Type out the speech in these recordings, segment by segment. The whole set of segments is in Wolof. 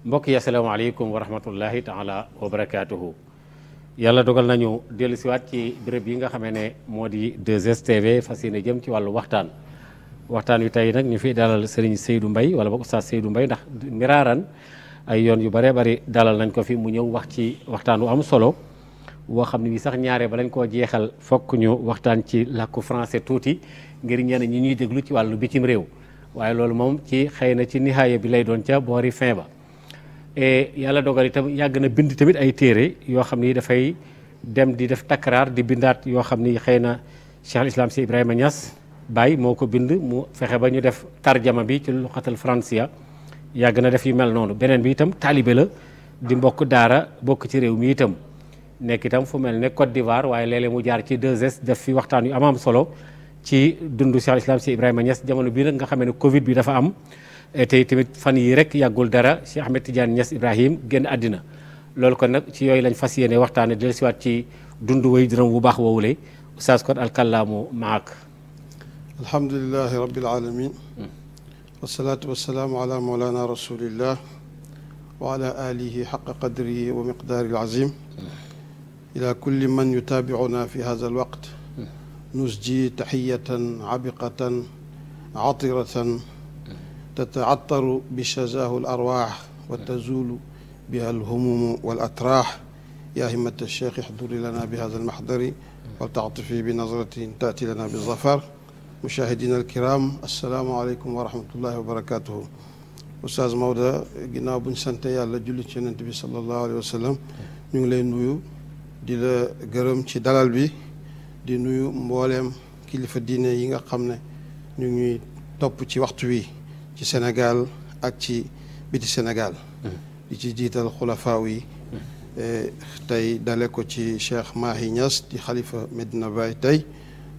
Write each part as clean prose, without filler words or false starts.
mbokk yi asalaamaaleykum wa rahmatullahi taala wa barakaatuhu. yàlla dogal nañu dellu siwaat ci béréb yi nga xamee ne moo di 2STV fas yéene jëm ci wàllu waxtaan wi tey nag ñu fi dalal Serigne Seydou Mbaye wala boog Oustaz Seydou Mbaye ndax miraaran ay yoon yu bëree bëri dalal nañ ko fi mu ñëw wax ci waxtaan wu am solo woo xam ne bi sax ñaare ba lañ koo jeexal fokk ñu waxtaan ci làkku français tuuti ngir ñenn ñi ñuy déglu ci wàllu bitim réew waaye loolu moom ci xëy na ci nihaaya bi lay doon ca boori fin ba. yàlla dogal itam yàgg na bind tamit ay téere yoo xam ni dafay dem di def takraar di bindaat yoo xam ni xëy na Cheikh al Islam si Ibrahima Niass Baye moo ko bind mu fexe ba ñu def tarjama bi ci luxatal fransiya yàgg na def yu mel noonu. beneen bi itam taalibe la di mbokk daara bokk ci réew mi itam nekk itam fu mel ne Côte d'Ivoire waaye léeg-léeg mu jaar ci 2S def fi waxtaan yu am solo ci dundu Cheikh al Islam si Ibrahima Niass jamono bii nag nga xam ne Covid bi dafa am. tey tamit fan yi rek yàggul dara Cheikh Ahmed Tidiane Niass Ibrahim génn àddina loolu kon nag ci yooyu lañ fas yéene waxtaane del siwaat ci dundu way juróom bu baax woowule Oustaz kon alkallaamu maak alhamdulilahi rabbil alamin wasalaatu wasalaamu ala mawlana rasulillah wa ala alihi xaqa qadrihi wa miqdaari alazim ila kulli man yutaabiuna fi hada alwaqt nusji taxiyatan abiqatan atiratan تتعطر بشذاه الأرواح وتزول بها الهموم والأتراح يا همة الشيخ احضري لنا بهذا المحضر ولتعطفي بنظرة تأتي لنا بالظفر مشاهدينا الكرام السلام عليكم ورحمة الله وبركاته أستاذ Maodo ginnaaw buñ sant yàlla julli ci Yonent bi sallallahu alayhi wa sallam ñu ngi lay nuyu di la gërëm ci dalal bi di nuyu mbooleem kilifa diine yi nga xam ne ñu ngi topp ci waxtu wi ci Sénégal ak ci biti Sénégal di ci jiital xulafaaw yi tey dale ko ci Cheikh Mahi Niass di xalifa Medina Baye tey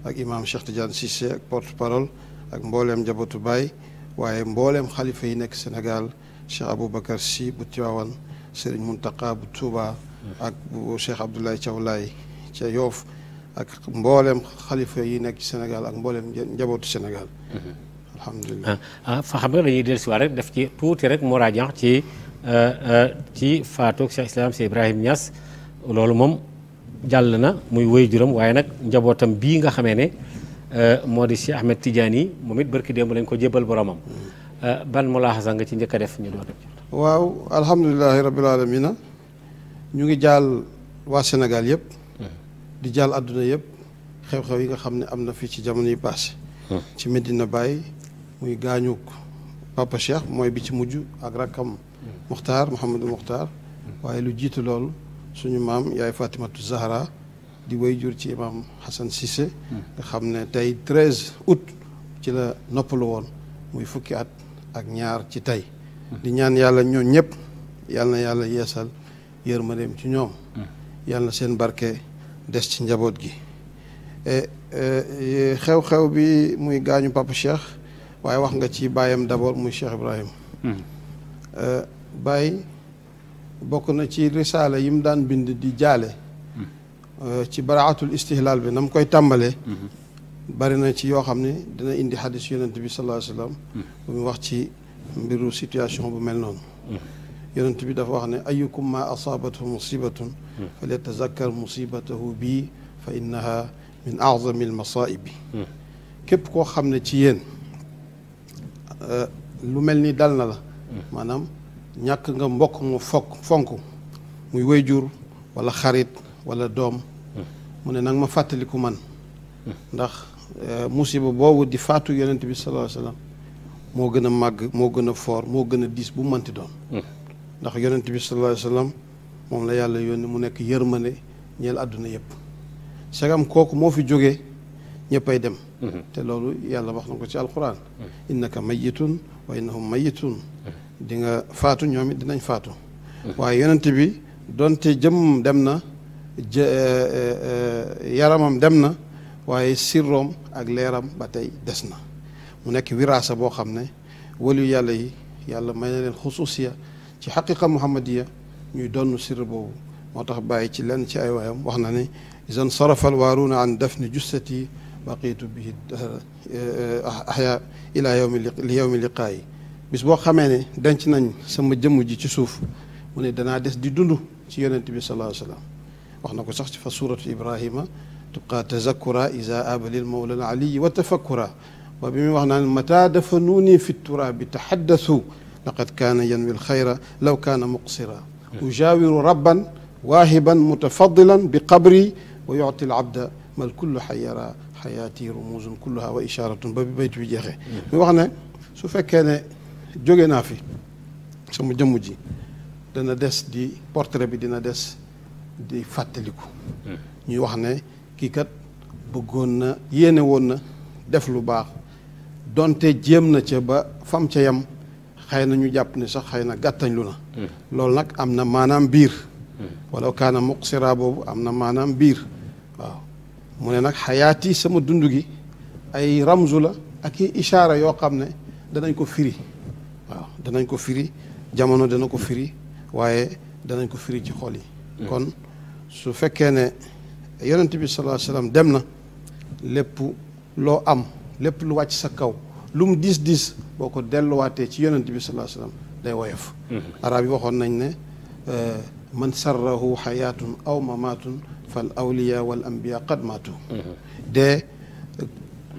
ak imam Cheikh Tidiane Cissé ak porte parole ak mbooleem njabootu Baye waaye mbooleem xalifa yi nekk Sénégal Cheikh Aboubacar Sy bu Tiwaawan Serigne Mountakha bu Touba ak bu Cheikh Abdoulaye Thiaw Laye ca Yoof ak mbooleem xalifa yi nekk ci Sénégal ak mbooleem njabootu Sénégal alhamdulilah fa xam nga dañuy dellusiwaat rek def ci tuuti rek muraaja ci faatoog Cheikh Islam si Ibrahim Niass loolu moom jàll na muy wéy juram waaye nag njabootam bii nga xamee ne moo di Cheikh Ahmed Tidiane yi moom it barki démb lañ ko jébal boromam ban mulaaxasa nga ci njëkk a def ñu doon def. waaw alhamdulilahi rabbil alamina ñu ngi jàll waa Sénégal yëpp. di jàll àdduna yëpp xew-xew yi nga xam ne am na fii ci jamono yi passé ci Medina Baye. muy gaañuk Papa Cheikh mooy bi ci mujj ak rakkam Muxtaar Mouhamadou Muxtaar waaye lu jiitu loolu suñu maam yaay Fatimatu Zahra di way jur ci imam Hassan Cissé nga xam ne tey 13 août ci la noppalu woon muy fukki at ak ñaar ci tey di ñaan yàlla ñoo ñëpp yàlla na yàlla yeesal yërmandeem ci ñoom yàlla na seen barke des ci njaboot gi xew-xew bi muy gaañu Papa Cheikh waaye wax nga ci baayam d'abord muy Cheikh Ibrahim Baye bokk na ci risaala yi mu daan bind di jaale ci baraatul istihlaal bi na mu koy tàmbalee bari na ci yoo xam ne dina indi xadis yonent bi sallallahu alayhi wa sallam bu mu wax ci mbiru situation bu mel noonu yonent bi dafa wax ne ayukum ma asaabathu musibatun falyatazakkar musibatahu bii fa innaha min azami almasaibi képp koo xam ne ci yéen lu mel ni dal na la maanaam ñàkk nga mbokk mu fonk muy wayjur wala xarit wala doom mu ne nag ma fàttaliku man ndax musiba boobu di faatu yonent bi sallallahu alayhi wa sallam moo gën a màgg moo gën a foor moo gën a diis bu mënti doon ndax yonent bi sallallahu alayhi wa sallam moom la yàlla yónni mu nekk yërmande ñeel àdduna yëpp segam kooku moo fi jógee ñëppay dem te loolu yàlla wax na ko ci alquran innaka mayitun wa innahum mayitun di nga faatu ñoom it dinañ faatu waaye yonent bi donte jëmm dem na yaramam dem na waaye sirroom ak leeram ba tey des na mu nekk wiraasa boo xam ne waliyu yàlla yi yàlla may na leen xususiya ci xaqiqa muhammadiya ñuy donn sirr boobu moo tax bàyyi ci lenn ci ay waayam wax na ne isan sarafal waaruuna an dafni jussati baqiitu bihi ahya ila li yawmi liqaayi bis boo xamee ne denc nañ sama jëmm ji ci suuf mu ne danaa des di dund ci yonent bi sallallahu alayhi wa sallam wax na ko sax ci fa suuratu Ibrahima tubqa tazakkura isa aba lil mawla al aliyi wa tafakkura ba bi muy wax naan mata dafanuuni fi turaabi taxaddasu laqad kaana yanwi alxayra law kaana muqsira ujaawiru rabban waahiban mutafadilan bi qabri wa yuti al abda mal kullu xayara xayaati rumuzun kulluha wa isharatun ba bi bayt bi jeexee mi wax ne su fekkee ne jóge naa fi sama jëmm ji dana des di portrait bi dina des di fàttaliku ñuy wax ne kii kat bëggoon na yéene woon na def lu baax donte jéem na ca ba fam ca yam xëy na ñu jàpp ne sax xëy na gàttañ lu na loolu nag am na maanaam biir wala kaana muqsira boobu am na maanaam biir waaw mu ne nag xayaati sama dund gi ay ramzu la ak i ishaara yoo xam ne danañ ko firi waaw danañ ko firi jamono dana ko firi waaye danañ ko firi ci xol yi kon su fekkee ne yonent bi sallallahu alayhi wasallam dem na lépp loo am lépp lu wàcc sa kaw lu mu diis diis boo ko delluwaatee ci yonent bi sallallahu alayhi wasallam day woyof arab yi waxoon nañ ne man sarrahu xayaatun aw mamaatun fal awliya wal anbiya qad maatu dee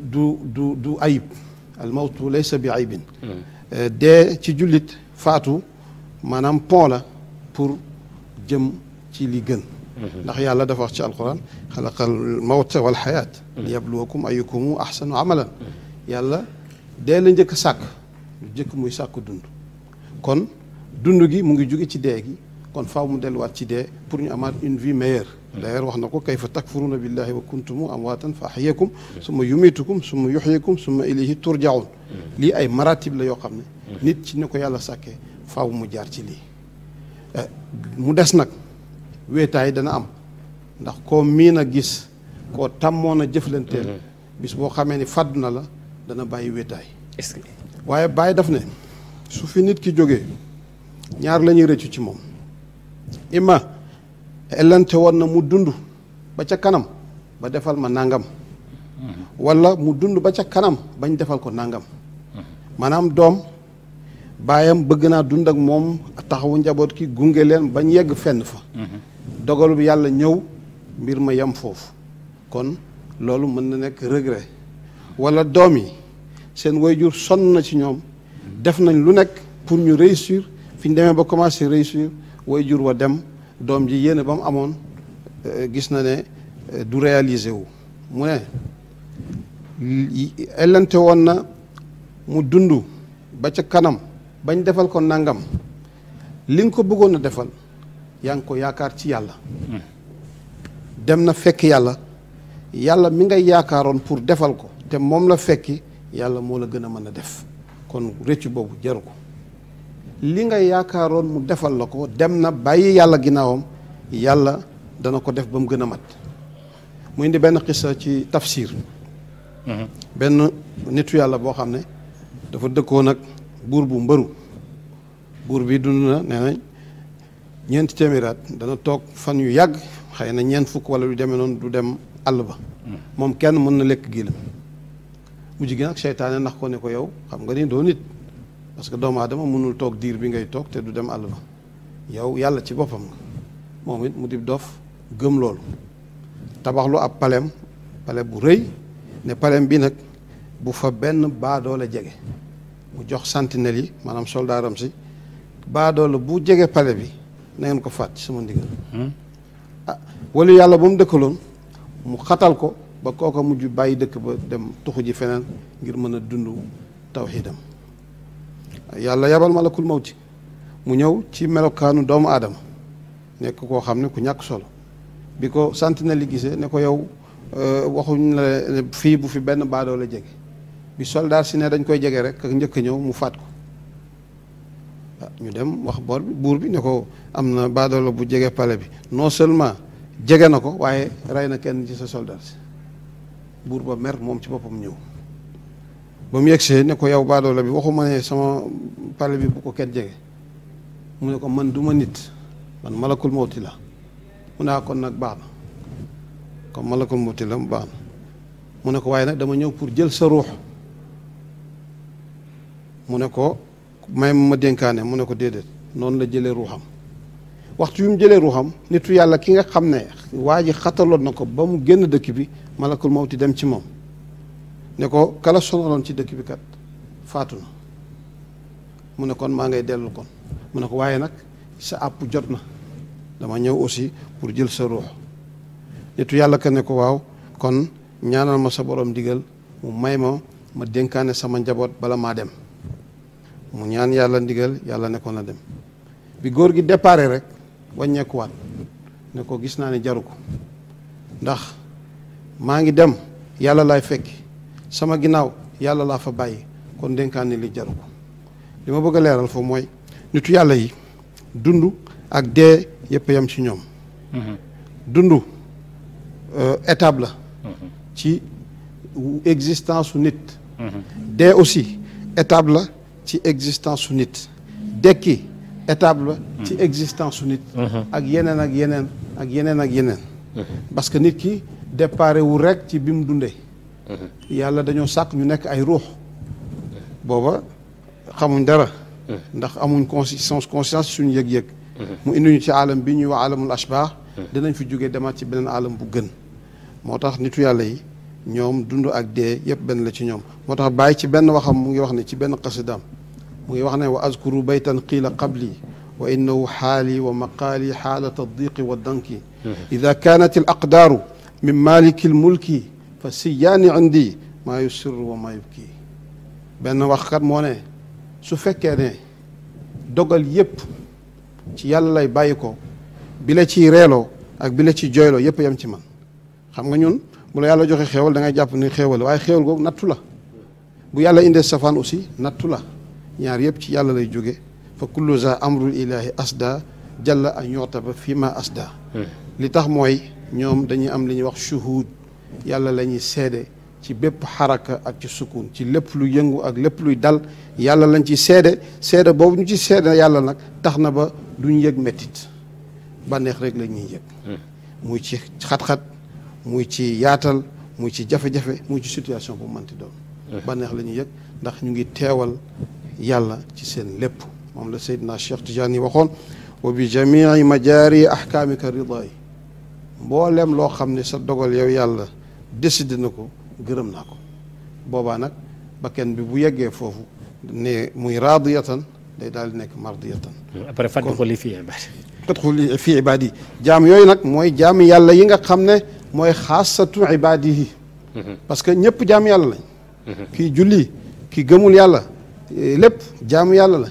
du ayib al mawtu laysa bi aybin dee ci jullit faatu maanaam pont la pour jëm ci li gën ndax yàlla dafa wax ci alquran xalaqal mawta wal xayaat li yabluwakum ayukumu ahsanu amalan yàlla dee la njëkk sàkk njëkk muy sàkk dund kon dund gi mu ngi jóge ci dee gi kon faaw mu delluwaat ci dee pour ñu amaat une vie meilleure d'ailleurs wax na ko kayfa takfuruna billahi wa kuntumu amwaatan fa ahyakum summa yumitukum summa yuxyikum summa ilayhi turjaun lii ay maratib la yoo xam ne nit ci ne ko yàlla sàkkee faaw mu jaar ci lii mu des nag wéetaay dana am ndax koo miin a gis koo tàmmoon a jëflanteel bis boo xamee ni fàdd na la dana bàyyi wéetaay waaye bàyyi daf ne su fi nit ki jógee ñaar la ñuy rëccu ci moom imma ellante woon na mu dund ba ca kanam ba defal ma nangam wala mu dund ba ca kanam bañ defal ko nangam maanaam doom baayam bëgg naa dund ak moom taxawu njaboot ki gunge leen bañ yegg fenn fa dogalu bi yàlla ñëw mbir ma yem foofu kon loolu mën na nekk regret wala doom yi seen waajur sonn na ci ñoom def nañ lu nekk pour ñu réussir fi ñu demee ba commencé réussir waajur wa dem doom ji yéene ba mu amoon gis na ne du réaliser wu mu ne ellante woon na mu dund ba ca kanam bañ defal ko nangam li nga ko bëggoon a defal yaa ngi ko yaakaar ci yàlla dem na fekk yàlla yàlla mi ngay yaakaaroon pour defal ko te moom la fekki yàlla moo la gën a mën a def kon rëccu boobu jaru ko li nga yaakaaroon mu defal la ko dem na bàyyi yàlla ginnaawam yàlla dana ko def ba mu gën a mat mu indi benn xisa ci tafsir benn nitu yàlla boo xam ne dafa dëkkoon ak buur bu mbëru buur bi dund na nee nañ ñeenti téeméeraat dana toog fan yu yàgg xëy na ñeent fukk wala lu demee noonu du dem àll ba moom kenn mën na lekk gilam mujj gi nag seytaane ndax ko ne ko yow xam nga ni doo nit parce que doomu aadama mënul toog diir bi ngay toog te du dem àll ba yow yàlla ci boppam nga moom it mu di dof gëm loolu tabaxlu ab palem bu rëy ne palem bi nag bu fa benn baadoola jege mu jox sentinelle yi maanaam soldaaram si baadoola bu jege pale bi na ngeen ko faat ci sama ndigal wala yàlla ba mu dëkkaloon mu xatal ko ba kooka mujj bàyyi dëkk ba dem tuxu ji feneen ngir mën a dund tawxiidam yàlla yabal malakul mawti mu ñëw ci melokaanu doomu aadama nekk koo xam ne ku ñàkk solo bi ko sentinelle yi gisee ne ko yow waxuñ la fii bu fi benn baadoo la jege bi soldat si ne dañ koy jege rek ak njëkk a ñëw mu faat ko ñu dem wax buur bi ne ko am na baadoo la bu jege palais bi non seulement jege na ko waaye rey na kenn ci sa soldat si buur ba mer moom ci boppam ñëw ba mu yegsee ne ko yow baadoo la bi waxuma ne sama palais bi bu ko kenn jege mu ne ko man duma nit man malakul mawti la mu ne kon nag baax na comme malakul mawti la mu baax na mu ne ko waaye nag dama ñëw pour jël sa ruux mu ne ko may ma dénkaane mu ne ko déedéet noonu la jëlee ruuxam waxtu yu mu jëlee ruuxam nitu yàlla ki nga xam ne waa ji xataloon na ko ba mu génn dëkk bi malakul mawti dem ci moom ne ko kala sonaloon ci dëkk bi kat faatu na mu ne kon maa ngay dellu kon mu ne ko waaye nag sa àpp jot na dama ñëw aussi pour jël sa ruux nitu yàlla ka ne ko waaw kon ñaanal ma sa borom digal mu may ma dénkaane sama njaboot bala maa dem mu ñaan yàlla ndigal yàlla ne ko na dem bi góor gi déparé rek wàññeekuwaat ne ko gis naa ne jaru ko ndax maa ngi dem yàlla laay fekki sama ginnaaw yàlla laa fa bàyyi kon dénkaane li jaru ko li ma bëgg a leeral foofu mooy nitu yàlla yi dund ak dee yëpp yam ci ñoom dund étape la ci existence su nit dee aussi étape la ci existence su nit dekki étape la ci existence su nit ak yeneen ak yeneen ak yeneen ak yeneen parce que nit ki déparé wu rek ci bi mu dundee yàlla dañoo sàkk ñu nekk ay ruux booba xamuñ dara ndax amuñ conscience suñu yëg-yëg mu indi ñu ci alam bi ñuy wax alamul ashbah dinañ fi jógee demaat ci beneen alam bu gën moo tax nitu yàlla yi ñoom dund ak dee yëpp benn la ci ñoom moo tax bàyyi ci benn waxam mu ngi wax ne ci benn qasidaam mu ngi wax ne wa azkuru baytan qiila qabli wa innahu xaali wa maqaali xaalata diqi wa danki ida kanat al aqdaaru min maliki l mulki fa siyaani indi maa yusirru wa maa yubki benn waxkat moo ne su fekkee ne dogal yëpp ci yàlla lay bàyyi ko bi la ciy reeloo ak bi la ciy jooyloo yëpp yam ci man xam nga ñun bu la yàlla joxe xéewal da ngay jàpp ni xéewal waaye xéewal googu nattu la bu yàlla indee safaan aussi nattu la ñaar yëpp ci yàlla lay jóge fa kullu za amrul ilahi asda jalla an yutaba fi ma asda li tax mooy ñoom dañuy am li ñuy wax shuhud yàlla la ñuy seede ci bépp xaraka ak ci sukun ci lépp lu yëngu ak lépp luy dal yàlla lañ ci seede boobu ñu ci seede yàlla nag tax na ba duñ yëg mettit bànneex rek la ñuy yëg muy ci xat-xat muy ci yaatal muy ci jafe-jafe muy ci situation bu manti doon bànneex la ñuy yëg ndax ñu ngi teewal yàlla ci seen lépp moom la Seydina Cheikh Tidiane waxoon wa bi jamii majaari ahkaamika ridaay mboolem loo xam ne sa dogal yow yàlla décidé na ko gërëm naa ko boobaa nag bakken bi bu yeggee foofu ne muy raadiyatan day daal di nekk mardiyatan après fadxuli fii ibaadi fadxuli fii ibaadi jaam yooyu nag mooy jaam yàlla yi nga xam ne mooy xaasatu ibaadihi parce que ñëpp jaam yàlla lañ kii julli kii gëmul yàlla lépp jaamu yàlla la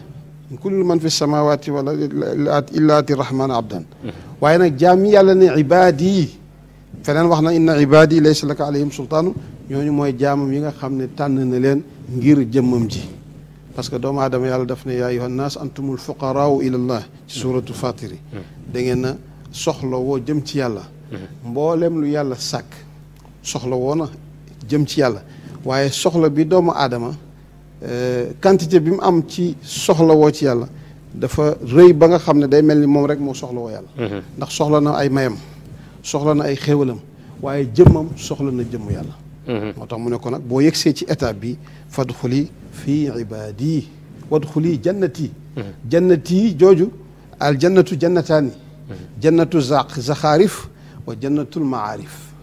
kullu man fi samawati wala illa ati rahman abdan waaye nag jaam yàlla ne ibaadi yi feneen wax na inna ibaadi laysa laka alayhim sultaanu ñooñu mooy jaamam yi nga xam ne tànn na leen ngir jëmmam ji parce que doomu aadama yàlla daf ne yaa ayyuhan naas antumul fuqaraau ila allah ci suratu fatiri da ngeen a soxla woo jëm ci yàlla mboolem lu yàlla sàkk soxla woo na jëm ci yàlla waaye soxla bi doomu aadama quantité bi mu am ci soxla woo ci yàlla dafa rëy ba nga xam ne day mel ni moom rek moo soxla woo yàlla ndax soxla na ay mayam soxla na ay xéewalam waaye jëmmam soxla na jëmm yàlla moo tax mu ne ko nag boo yegsee ci étape bi fadxuli fii ibaadi wadxuli jannati jannati jooju al jannatu jannataani jannatu zaxaarif wa jannatul maarif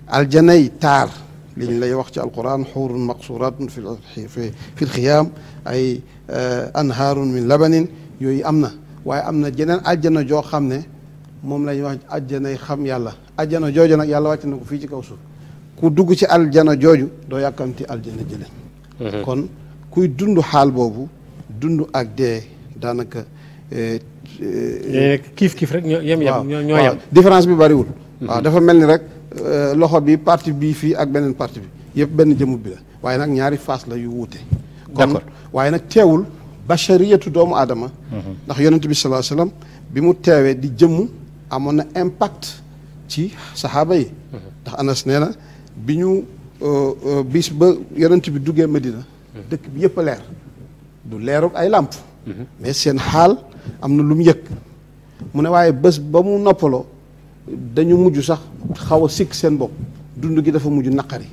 aljanay taar liñ lay wax ci alquran xuurun maqsuratun fi lxiyaam ay anhaarun min labanin yooyu am na waaye am na jeneen aljana joo xam ne moom la ñuy wax aljanay xam yàlla aljana jooju nag yàlla wàcc na ko fii ci kaw suuf ku dugg ci aljana jooju doo yàkkamti aljana jële kon kuy dund xaal boobu dund ak dee daanaka kiif rek ñoo yem ñoo yem différence bi bariwul waaw dafa mel ni rek loxo bi partie bii fii ak beneen partie bi yëpp benn jëmut bi la waaye nag ñaari face la yu wuute kon waaye nag teewul bashariyatu doomu aadama ndax yonent bi sallallahu alayhi wasallam bi mu teewee di jëmm amoon na impact ci saxaaba yi ndax Anas nee na bi ñu bis ba yonent bi duggee Medina dëkk bi yëpp a leer du leeruk ay làmp mais seen xaal am na lu mu yëg mu ne waaye bés ba mu noppaloo dañu mujj sax xaw a sikk seen bopp dund gi dafa mujj naqari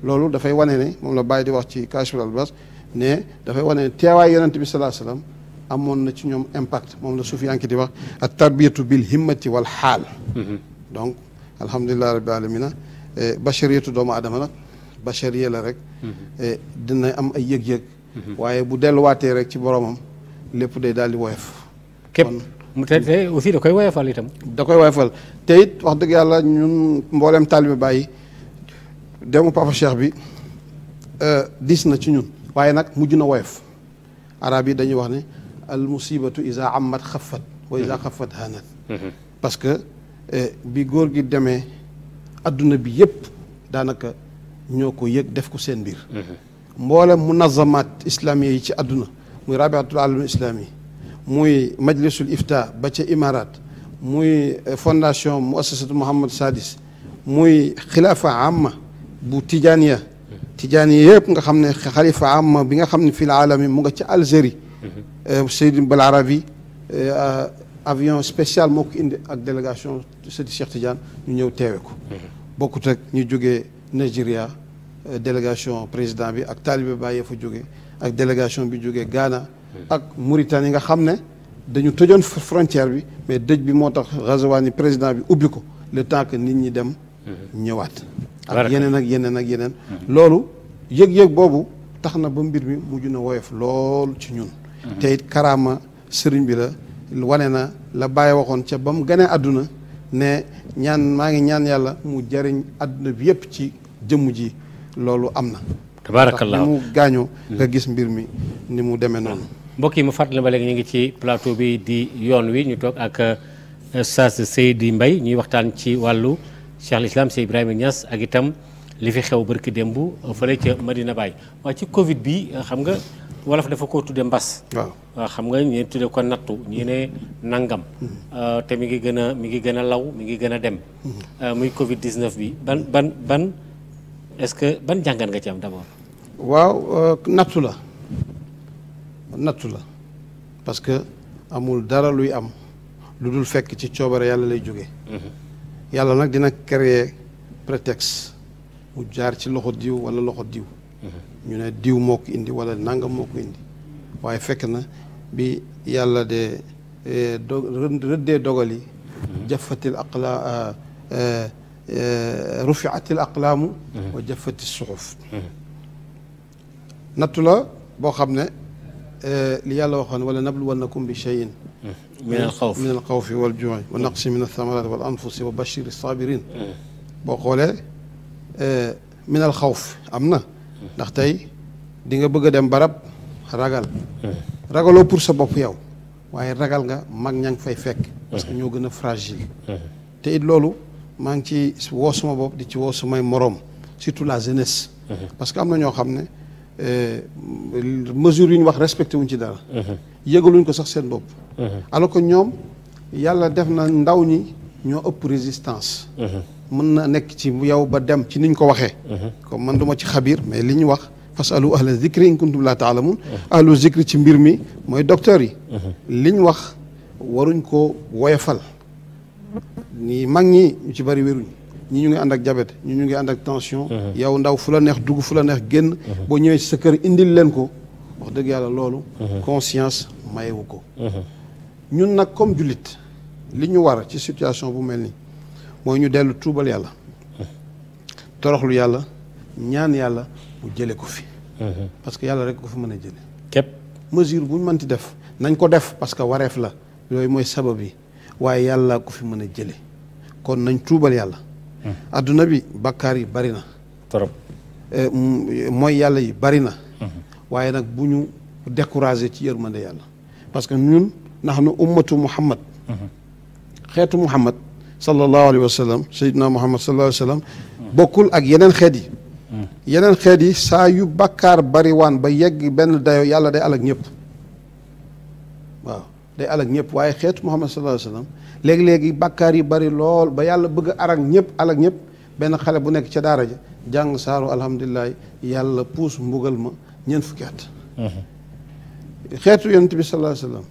loolu dafay wane ne moom la bàyyi di wax ci Kaashiful Albaas ne dafay wane ne teewaay yonent bi sallallahu alayhi wasallam amoon na ci ñoom impact moom la sufiyanki di wax at tarbiyatu bil himmati wal xaal donc alhamdulillahi rabbil alamina bashariyatu doomu adama nag bashariya la rek dina am ay yëg-yëg waaye bu delluwaatee rek ci boromam lépp day daal di woyof képp mu te aussi da koy woyofal itam da koy woyofal te it wax dëgg yàlla ñun mboolem taalibe bàyyi demu papa cheikh bi dis na ci ñun waaye nag mujj na woyof arab yi dañuy wax ne al musibatu isa amat xafat wa isa xafat hanat parce que bi góor gi demee adduna bi yépp daanaka ñoo ko yëg def ko seen mbir mboolem munazamat islamiya yi ci adduna muy rabiatul alam islami muy majlisul ifta ba ca imarat muy fondation muassasatu Muhammad Sadis muy xilaafa amma bu tijaaniya yëpp nga xam ne xalifa amma bi nga xam ne fii la alami mu nga ca Algérie Seydi Balarabi avion spécial moo ko indi ak délégation Seydi Cheikh Tidiane ñu ñëw teewe ko bokkut ak ñu jógee Nigeria délégation président bi ak taalibe Baye fa jóge ak délégation bi jógee Ghana ak Mauritanie nga xam ne dañu tëjoon frontière bi mais dëj bi moo tax Ghazouani président bi ubbi ko le temps que nit ñi dem ñëwaat ak yeneen ak yeneen ak yeneen loolu yëg-yëg boobu tax na ba mbir mi mujj na woyof lool ci ñun te it karaama sëriñ bi la wane na la Baye waxoon ca ba mu ganee àdduna ne maa ngi ñaan yàlla mu jariñ àdduna bi yépp ci jëmm ji loolu am na tabaarakallah ni mu gaañoo nga gis mbir mi ni mu demee noonu mbokk yi mu fàttali ba léegi ñu ngi ci plateau bi di yoon wi ñu toog ak Oustaz Seydi Mbaye ñuy waxtaan ci wàllu Cheikh al Islam Seydi Ibrahima Niass ak itam li fi xew barki démb fële ca Medina Baye waaye ci Covid bi xam nga wolof dafa ko tudde mbas waaw xam nga ñi tudde ko nattu ñi ne nangam te mi ngi gën a law mi ngi gën a dem muy Covid 19 bi ban est-ce que ban jàngat nga ci am d'abord waaw nattu la parce que amul dara luy am lu dul fekk ci coobare yàlla lay jóge yàlla nag dina créer prétexte mu jaar ci loxo diw wala loxo diw ñu ne diw moo ko indi wala nangam moo ko indi waaye fekk na bi yàlla de rëddee dogal yi jafatil aqla rufiatil aqlaamu wa jafati suxuf nattu la boo xam ne li yàlla waxoon wala nabluwannakum bi cheyin min al xawfi wal juu'i wa naqsi min athamarat wal anfusi wa bashiri sabirin boo xoolee min al xawf am na ndax tey di nga bëgg a dem barab ragaloo pour sa bopp yow waaye ragal nga mag ña ngi fay fekk parce que ñoo gën a fragile te it loolu maa ngi ci woo suma bopp di ci woo sumay moroom surtout la jeunesse parce que am na ñoo xam ne mesures yu ñu wax respecté wuñ ci dara yëgaluñ ko sax seen bopp alors que ñoom yàlla def na ndaw ñi ñoo ëpp résistance mën na nekk ci yow ba dem ci niñ ko waxee comme man duma ci xabiir mais li ñu wax fasalu ahla zikri in kuntum la taalamun ahlu zikri ci mbir mi mooy docteur yi liñ wax waruñ ko woyofal ni mag ñi ñu ci bari wéruñ ñi ñu ngi ànd ak diabète ñi ñu ngi ànd ak tension yow ndaw fu la neex dugg fu la neex génn boo ñëwee ci sa kër indil leen ko wax dëgg yàlla loolu conscience mayewu ko ñun nag comme jullit li ñu war ci situation bu mel ni mooy ñu dellu tuubal yàlla toroxlu yàlla ñaan yàlla mu jële ko fi parce que yàlla rek ko fi mën a jële képp mesure bu ñu mënti def nañ ko def parce que wareef la yooyu mooy sabab yi waaye yàlla ko fi mën a jële kon nañ tuubal yàlla adduna bi bakkaar yi bari na trop mooy yàlla yi bari na waaye nag bu ñu découragé ci yërmande yàlla parce que ñun nahnu ummatu muhammad xeetu muhammad sallallahu alayhi wa sallam sayyidina muhammad sallallahu alayhi wa sallam bokkul ak yeneen xeet yi saa yu bakkaar bari waan ba yegg benn dayo yàlla day alak ñëpp waaw day alak ñëpp waaye xeetu muhammad sallallahu alayhi wa sallam léegi-léegi bakkaar yi bari lool ba yàlla bëgg a alak ñëpp benn xale bu nekk ca daara ja jàng saaru alhamdulilah yàlla puus mbugal ma ñeent fukki at xeetu yonent bi sallallahu alayhi wa sallam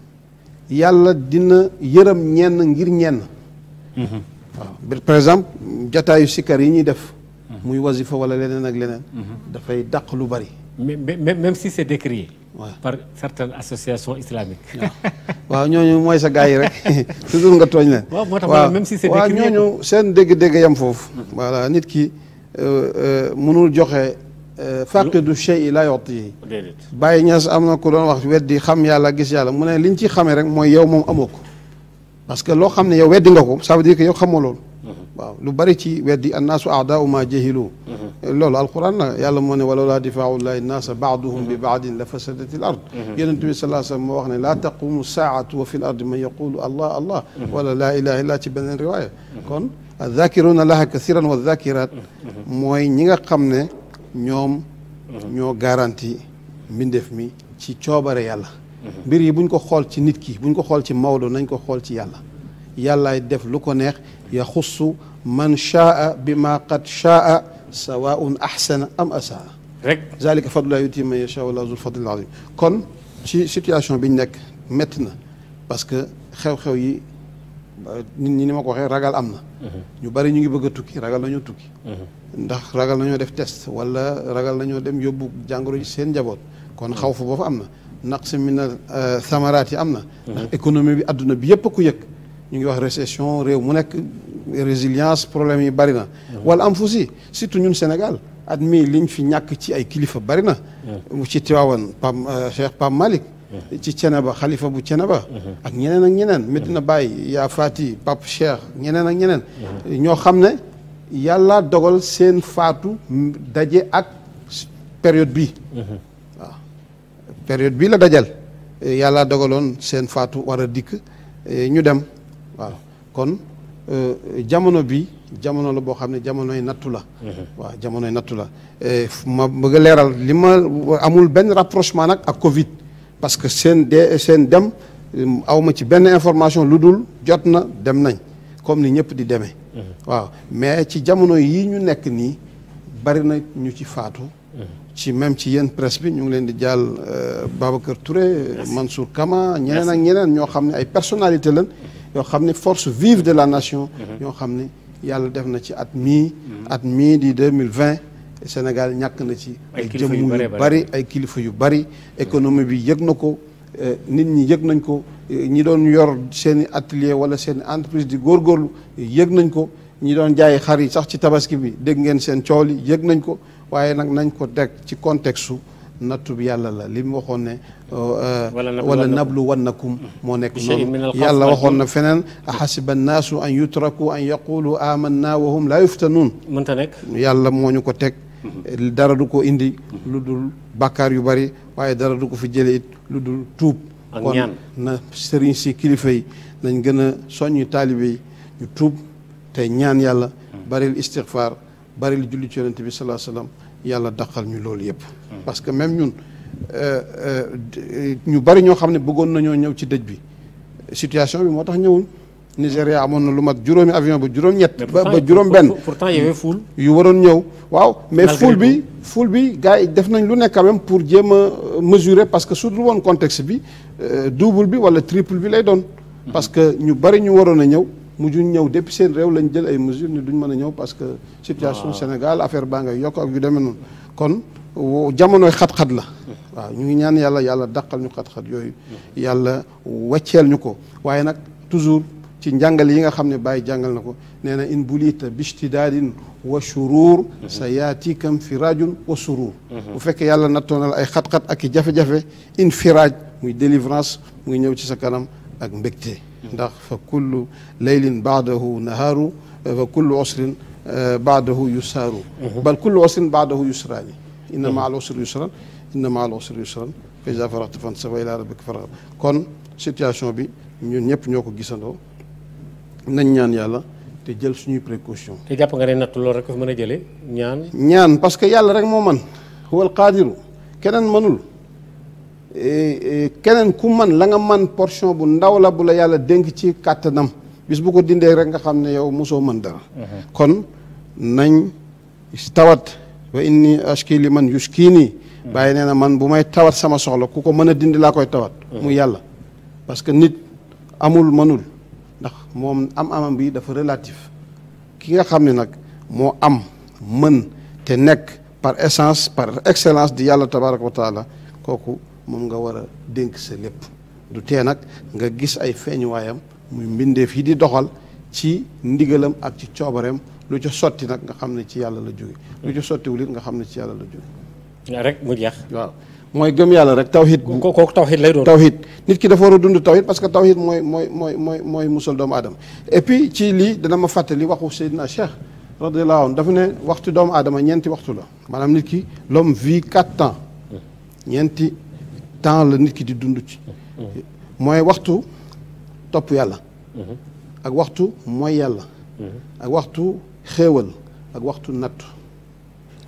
yàlla dina yërëm ñenn ngir ñenn waaw par exemple jataayu sikkar yi ñuy def muy wasifa wala leneen ak leneen dafay dàq lu bari même si c'est décrié waaw par certaines associations islamiques. waaw ñooñu mooy sa gars yi rek toujours nga tooñ leen. waaw moo tax ma ne même si c'est waaw décrié ñooñu seen dégg-dégg yam foofu. voilà nit ki mënul joxe. faqidu shay la yu'tihi. déedéet Baye Niass am na ku doon wax weddi xam yàlla gis yàlla mu ne liñ ci xamee rek mooy yow moom amoo ko parce que loo xam ne yow weddi nga ko ça veut dire que yow xamoo loolu. waaw lu bari ci weddi annaasu a'daa'u maa jahilu. loolu alquran la yàlla moo ne walawlaa difaa'u llaahi nnaasa ba'dahum bi ba'din la fasadati l ard. Yonent bi sallallaahu alayhi wa sallam moo wax ne laa taqumu saa'atu wa fi l ardi man yaqulu allah allah. wala laa ilaaha illa ci beneen riwaaya. kon az-zaakiruuna llaaha kasiiran wa zaakiraat mooy ñi nga xam ne ñoom ñoo garanti mbindeef mi ci coobare yàlla. mbir yi buñ ko xool ci nit ki buñ ko xool ci Maodo nañ ko xool ci yàlla. yàllaay def lu ko neex yaxussu man shaa bi ma qad shaa sawaun ahsana am asaa rek zalika fadlullahi yuti man yashaa wallahu zul fadlil azim kon ci situation bi ñu nekk métti na parce que xew-xew yi nit ñi ni ma ko waxee ragal am na ñu bari ñu ngi bëgg a tukki ragal nañoo tukki ndax ragal nañoo def test wala ragal nañoo dem yóbbu jàngoro ji seen njaboot kon xaw fa boofu am na naqs min samaraat yi am na ndax économie bi adduna bi yëpp ku yëg ñu ngi wax récession réew mu nekk résilience problème yi bari na wala am fu si surtout ñun Sénégal at mii liñ fi ñàkk ci ay kilifa bari na ci Tiwaawan Cheikh Pam Malick ci Ceneba xalifa bu Ceneba ak ñeneen ak ñeneen Medina Baye yaa Fati Pape Cheikh ñeneen ak ñeneen ñoo xam ne yàlla dogal seen faatu daje ak période bii waaw période bii la dajal yàlla dogaloon seen faatu war a dikk ñu dem waaw kon jamono bi jamono la boo xam ne jamonoy nattu la waaw jamonoy nattu la ma bëgg a leeral li ma amul benn rapprochement nag ak Covid parce que seen dem awma ci benn information lu dul jot na dem nañ comme ni ñëpp di demee waaw mais ci jamono yi ñu nekk nii bari na ñu ci faatu ci même ci yéen presse bi ñu ngi leen di jàll Babacar Touré Mansour Kama ñeneen ak ñeneen ñoo xam ne ay personnalité lañ yoo xam ne force vive de la nation ñoo xam ne yàlla def na ci at mii di 2020 Sénégal ñàkk na ci ay jëmm yu bari ay kilifa yu bari économie bi yëg na ko nit ñi yëg nañ ko ñi doon yor seen i atelier wala seen entreprise di góorgóorlu yëg nañ ko ñi doon jaay xar yi sax ci tabaski bi dégg ngeen seen coow li yëg nañ ko waaye nag nañ ko teg ci contexte su nattu bi yàlla la li mu waxoon ne wala nablu wannakum moo nekk noonu yàlla waxoon na feneen ahasiba annaasu an yutraku an yaqulu amanna wa hum laa yuftanuun mënta nekk yàlla moo ñu ko teg dara du ko indi lu dul bàkkaar yu bari waaye dara du ko fi jële it lu dul tuub kon na sëriñ si kilifa yi nañ gën a soññu taalibe yi ñu tuub te ñaan yàlla baril istighfar baril julli ci yonent bi sallallahu alayhi wasallam yàlla daqal ñu loolu yëpp parce que même ñun ñu bari ñoo xam ne bëggoon nañoo ñëw ci dëj bi situation bi moo tax ñëwul Nigéria amoon na lu mat juróomi avion ba juróom-ñett ba juróom-benn pourtant y avait foule yu waroon ñëw waaw mais foule bi gars yi def nañ lu nekk quand même pour jéem a mesurer parce que su dul woon contexte bi double bi wala triple bi lay doon parce que ñu bari ñu waroon a ñëw mujjuñ ñëw depuis seen réew lañ jël ay mesures ni duñ mën a ñëw parce que situation Sénégal affaire baa ngay yokk ak yu demee noonu kon jamonoy xat-xat la waaw ñu ngi ñaan yàlla dàqal ñu xat-xat yooyu yàlla wecceel ñu ko waaye nag toujours ci njàngale yi nga xam ne Baye jàngal na ko nee na in bulita bishtidaadin wa shuruur sa yaatikam firaajun wa suruur bu fekkee yàlla nattoonal ay xat-xat ak i jafe-jafe in firaaj muy délivrance mu ngi ñëw ci sa kanam ak mbégte ndax fa kullu laylin baadahu nahaaru fa kullu usrin baadahu yusaaru bal kullu usrin baadahu yusraani inna maa al usri yusran inna maa al usri yusran fa iza faragta fansab wa ilaa rabbika farghab kon situation bi ñun ñëpp ñoo ko gisandoo nañ ñaan yàlla te jël suñuy précaution te jàpp nga ne natt loolu rek ko fi mën a jëlee ñaan parce que yàlla rek moo man huwal qaadiru keneen mënul keneen ku man la nga man portion bu ndaw la bu la yàlla dénk ci kàttanam bis bu ko dindee rek nga xam ne yow mosoo mën dara kon nañ tawat wa inni ashki li man yushkini bàyyi nee na man bu may tawat sama soxla ku ko mën a dindi laa koy tawat mu yàlla parce que nit amul mënul ndax moom amam bi dafa relatif ki nga xam ne nag moo am mën te nekk par essence par excellence di yàlla tabaraka wa taala kooku moom nga war a dénk sa lépp du tee nag nga gis ay feeñuwaayam muy mbindeef yi di doxal ci ndigalam ak ci coobareem lu ca sotti nag nga xam ne ci yàlla la jóge lu ca sottiwul it nga xam ne ci yàlla la jóge rek mu jeex. waaw mooy gëm yàlla rek tawhid. kooku tawhid lay doon. tawhid nit ki dafa war a dund tawhid parce que tawhid mooy musal doomu aadama et puis ci lii dana ma fàttali waxu Seydina Cheikh radiyallahu anhu dafa ne waxtu doomu aadama ñeenti waxtu la maanaam nit ki l'homme vit 4 temps ñeenti temps la nit ki di dund ci mooy waxtu topp yàlla ak waxtu mooy yàlla ak waxtu xéewal ak waxtu nattu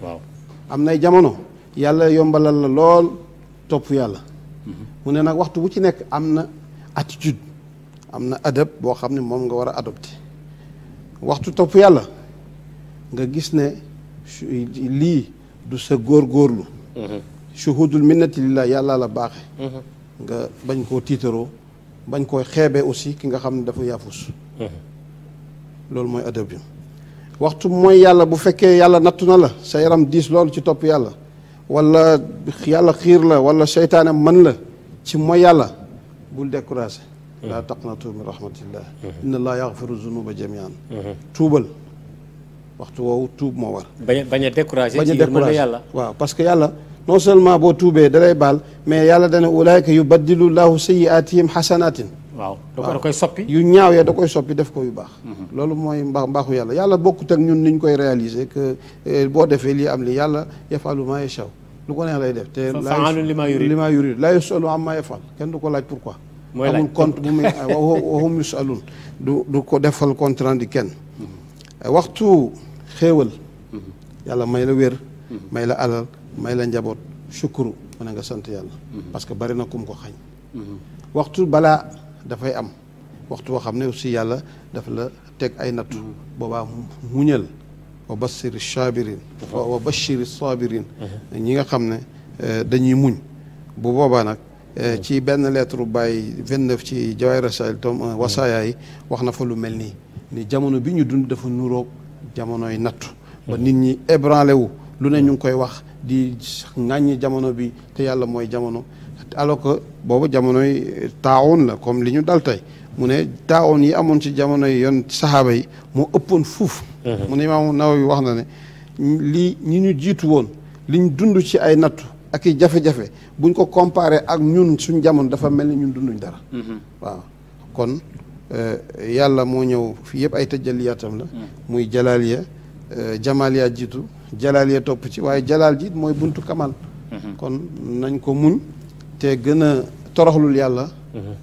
waaw am nay jamono yàlla yombalal la lool topp yàlla mu ne nag waxtu bu ci nekk am na attitude am na adab boo xam ne moom nga war a adopté waxtu topp yàlla nga gis ne lii du sa góorgóorlu shuhudul minnati lillah yàlla la baaxe nga bañ koo tiitaroo bañ koy xeebee aussi ki nga xam ne dafa yaafus loolu mooy adab bi waxtu mooy yàlla bu fekkee yàlla nattu na la sa yaram diis loolu ci topp yàlla wala yàlla xiir la wala seytaane mën la ci mooy yàlla bul découragé laa taqnatu min rahmatillah inna allah yaxfiru zunuba jamian tuubal waxtu woowu tuub moo war bañ a découragé ci yërmande yàlla waaw parce que yàlla non seulement boo tuubee dalay baal mais yàlla dana ulaayka yubaddilu llahu sayyi'aatihim xasanatin waaw da koy soppi yu ñaaw ya da koy soppi def ko yu baax loolu mooy mbaaxu yàlla yàlla bokkut ak ñun niñ koy réaliser que boo defee lii am li yàlla yafalu ma yashaa lu ko neex lay def te fa'aalun limaa yurid laa yusalu amma yafal kenn du ko laaj pourquoi amul compte bu muy wa hum yusalun du ko defal compte rendu kenn waxtu xéewal yàlla may la wér may la alal may la njaboot shukuru mu ne nga sant yàlla parce que bari na kum ko xañ waxtu balaa dafay am waxtu boo xam ne aussi yàlla daf la teg ay nattu boobaa muñal wa bashiri sabirin wa bashiri sabirin ñi nga xam ne dañuy muñ bu boobaa nag ci benn lettre Baye 29 ci Jawaahir Rasaa'il tome 1 wasaaya yi wax na fa lu mel nii ni jamono bi ñu dund dafa nuroog jamonoy nattu ba nit ñi ébranlé wu lu ne ñu ngi koy wax di ŋàññi jamono bi te yàlla mooy jamono alors que boobu jamonoy taawun la comme li ñu dal tey mu ne taawun yi amoon ci jamono yi yoon saxaaba yi moo ëppoon fuuf mu ne Imaam Nawawi wax na ne lii ñi ñu jiitu woon liñ dund ci ay nattu ak i jafe-jafe buñ ko comparé ak ñun suñ jamono dafa mel ni ñun dunduñ dara waaw kon yàlla moo ñëw fii yëpp ay tëjaliyaatam la muy jalaaliya jamaaliya jiitu jalaaliya topp ci waaye jalaal ji mooy buntu kamal kon nañ ko muñ te gën a toroxlul yàlla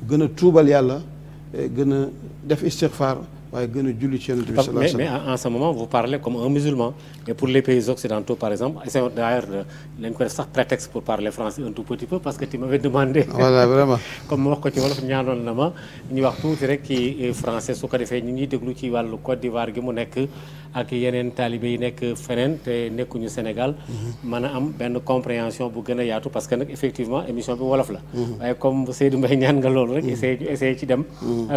gën a tuubal yàlla gën a def istighfar waaye gën a julli ci Yonent bi sallallahu alayhi wa sallam. Mais en ce moment vous parlez comme un musulman mais pour les pays occidentaux par exemple c'est d'ailleurs lañ ko def sax prétexte pour parler français un tout petit peu parce que tu m'avais demandé. voilà vraiment. comme ma wax ko ci wolof ñaanoon na ma ñu wax tuuti rek ci français su ko defee ñu ñuy déglu ci wàllu Côte d'Ivoire gi mu nekk ak yeneen talibé yi nekk feneen te nekkuñu Sénégal. mën a am benn compréhension bu gën a yaatu parce que nag effectivement émission bi wolof la. waaye comme Seydou Mbaye ñaan nga loolu rek. essayé ci dem.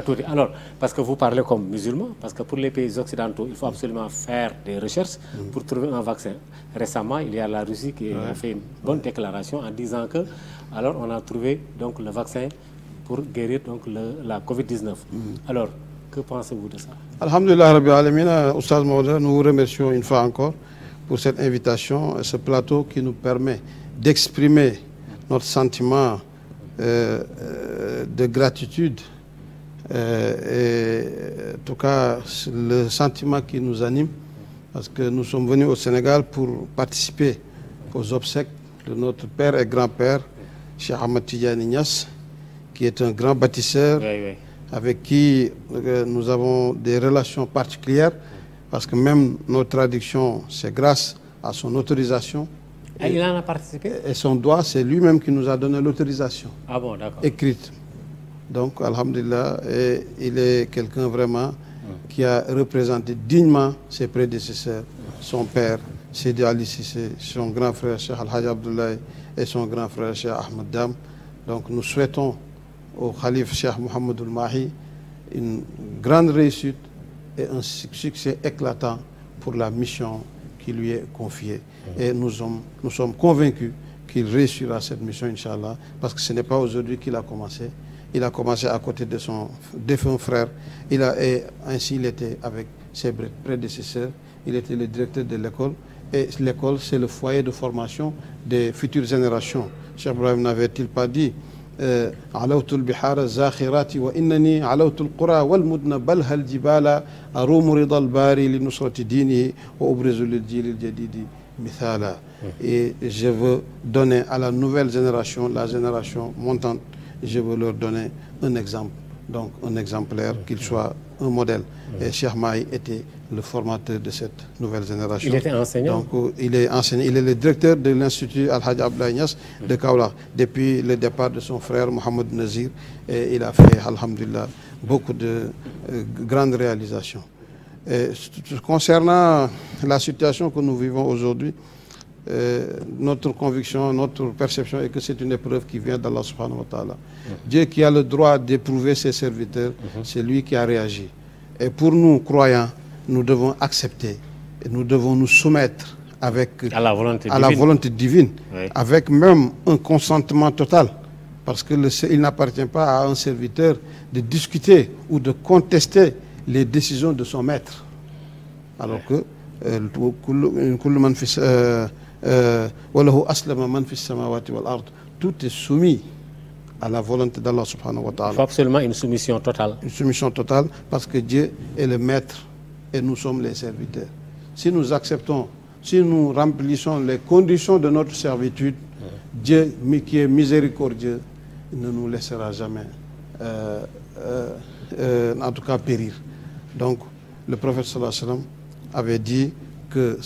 tuuti alors parce que vous parlez comme musulman parce que pour les pays occidentaux il faut absolument faire des recherches. pour trouver un vaccin. Récemment il y a la Russie qui a fait une bonne déclaration en disant que alors on a trouvé donc le vaccin pour guérir donc la Covid-19. Alors que pensez-vous de ça? Alhamdulillah Rabbil Alamin, Oustaz Maouda, nous vous remercions une fois encore pour cette invitation et ce plateau qui nous permet d'exprimer notre sentiment de gratitude et en tout cas le sentiment qui nous anime parce que nous sommes venus au Sénégal pour participer aux obsèques de notre père et grand-père Cheikh Ahmed Tidiane Niass qui est un grand bâtisseur. Avec qui nous avons des relations particulières parce que même nos traductions, c'est grâce à son autorisation. Et il en a participé? Et son doigt, c'est lui-même qui nous a donné l'autorisation. Ah bon, d'accord. Écrite. Donc, alhamdulillah, et il est quelqu'un vraiment qui a représenté dignement ses prédécesseurs, son père, Sidi Ali Cissé, son grand frère Cheikh Al-Hajj Abdoulaye et son grand frère Cheikh Ahmed Dam. Donc, nous souhaitons au Khalif Cheikh Mohamedou Mahi une grande réussite et un succès éclatant pour la mission qui lui est confiée. Et nous sommes convaincus qu'il réussira cette mission, Inch'Allah, parce que ce n'est pas aujourd'hui qu'il a commencé. Il a commencé à côté de son défunt frère. Et ainsi, il était avec ses prédécesseurs. Il était le directeur de l'école. Et l'école, c'est le foyer de formation des futures générations. Cheikh Ibrahim n'avait-il pas dit علوت البحار الزاخرات وإنني علوت القرى والمدن بل هل الجبال أروم رضا الباري لنصرة دينه وأبرز للجيل الجديد مثالا. Et je veux donner à la nouvelle génération, la génération montante, je veux leur donner un exemple, donc un exemplaire, qu'il soit un modèle. Et Cheikh Mahi était le formateur de cette nouvelle génération. Il était enseignant. Donc il est enseignant. Il est le directeur de l'Institut Al-Hajj Abdoulaye Niass de Kaolack depuis le départ de son frère Mohamed Nazir. Et il a fait, alhamdulillah, beaucoup de grandes réalisations. Et concernant la situation que nous vivons aujourd'hui, notre conviction, notre perception est que c'est une épreuve qui vient d'Allah subhanahu wa ta'ala. Dieu qui a le droit d'éprouver ses serviteurs, c'est lui qui a réagi. Et pour nous, croyants, nous devons accepter, et nous devons nous soumettre avec, à la volonté divine, oui. Avec même un consentement total. Parce qu'il n'appartient pas à un serviteur de discuter ou de contester les décisions de son maître. Alors que tout est soumis à la volonté d'Allah subhanahu wa ta'ala. Il faut absolument une soumission totale. Une soumission totale parce que Dieu est le maître et nous sommes les serviteurs. Si nous acceptons, si nous remplissons les conditions de notre servitude, Dieu qui est miséricordieux ne nous laissera jamais, en tout cas, périr. Donc, le prophète sallallahu alayhi wa sallam avait dit que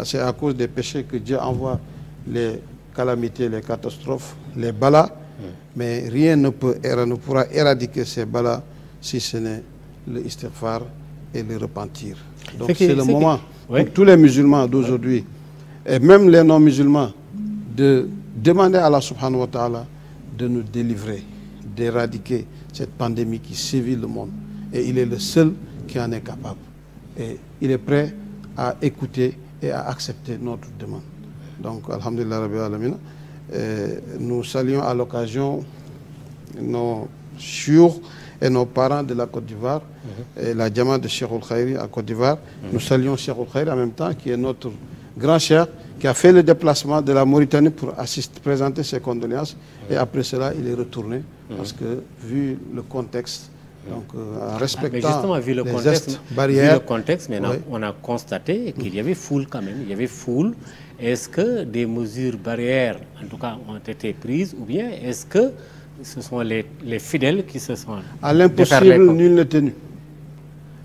c'est à cause des péchés que Dieu envoie les calamités, les catastrophes, les balas, mais rien ne pourra éradiquer ces balas si ce n'est le istighfar et le repentir. Donc c'est le moment pour tous les musulmans d'aujourd'hui, et même les non-musulmans, de demander à Allah subhanahu wa ta'ala de nous délivrer, d'éradiquer cette pandémie qui sévit le monde. Et il est le seul qui en est capable. Et il est prêt à écouter et à accepter notre demande. Donc, alhamdulillah rabbil alamin, nous saluons à l'occasion nos chiours et nos parents de la Côte d'Ivoire, et la Diamant de Cheikh Oul-Khairi à Côte d'Ivoire. Nous saluons Cheikh Oul-Khairi en même temps, qui est notre grand cheikh, qui a fait le déplacement de la Mauritanie pour présenter ses condoléances. Et après cela, il est retourné, parce que, vu le contexte, donc en respectant vu le les contexte, gestes barrières. Vu le contexte, mais on a constaté qu'il y avait foule quand même. Il y avait foule. Est-ce que des mesures barrières, en tout cas, ont été prises, ou bien est-ce que ce sont les fidèles qui se sont... À l'impossible, nul n'est tenu.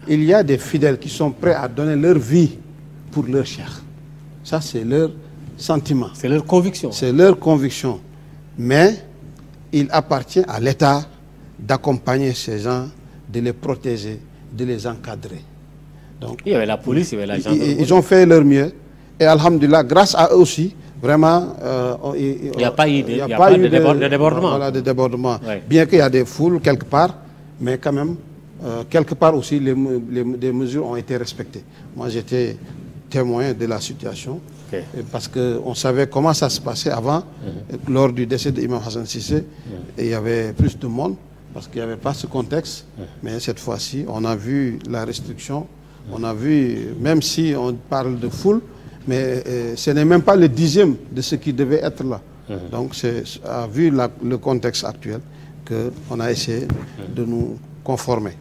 Il y a des fidèles qui sont prêts à donner leur vie pour leur cheikh. Ça, c'est leur sentiment. C'est leur conviction. C'est leur conviction. Mais il appartient à l'État d'accompagner ces gens, de les protéger, de les encadrer. Donc, il y avait la police, il y avait la gendarmerie. Ils ont fait leur mieux. Et alhamdulillah, grâce à eux aussi, vraiment, il n'y a pas eu de débordement. Voilà, de débordement. Ouais. Bien qu'il y a des foules quelque part, mais quand même, quelque part aussi, des mesures ont été respectées. Moi, j'étais témoin de la situation, parce qu'on savait comment ça se passait avant, lors du décès d'Imam Hassan Cissé, et il y avait plus de monde, parce qu'il n'y avait pas ce contexte, mais cette fois-ci, on a vu la restriction, on a vu, même si on parle de foule, mais ce n'est même pas le 10e de ce qui devait être là. Donc, vu le contexte actuel, qu'on a essayé de nous conformer.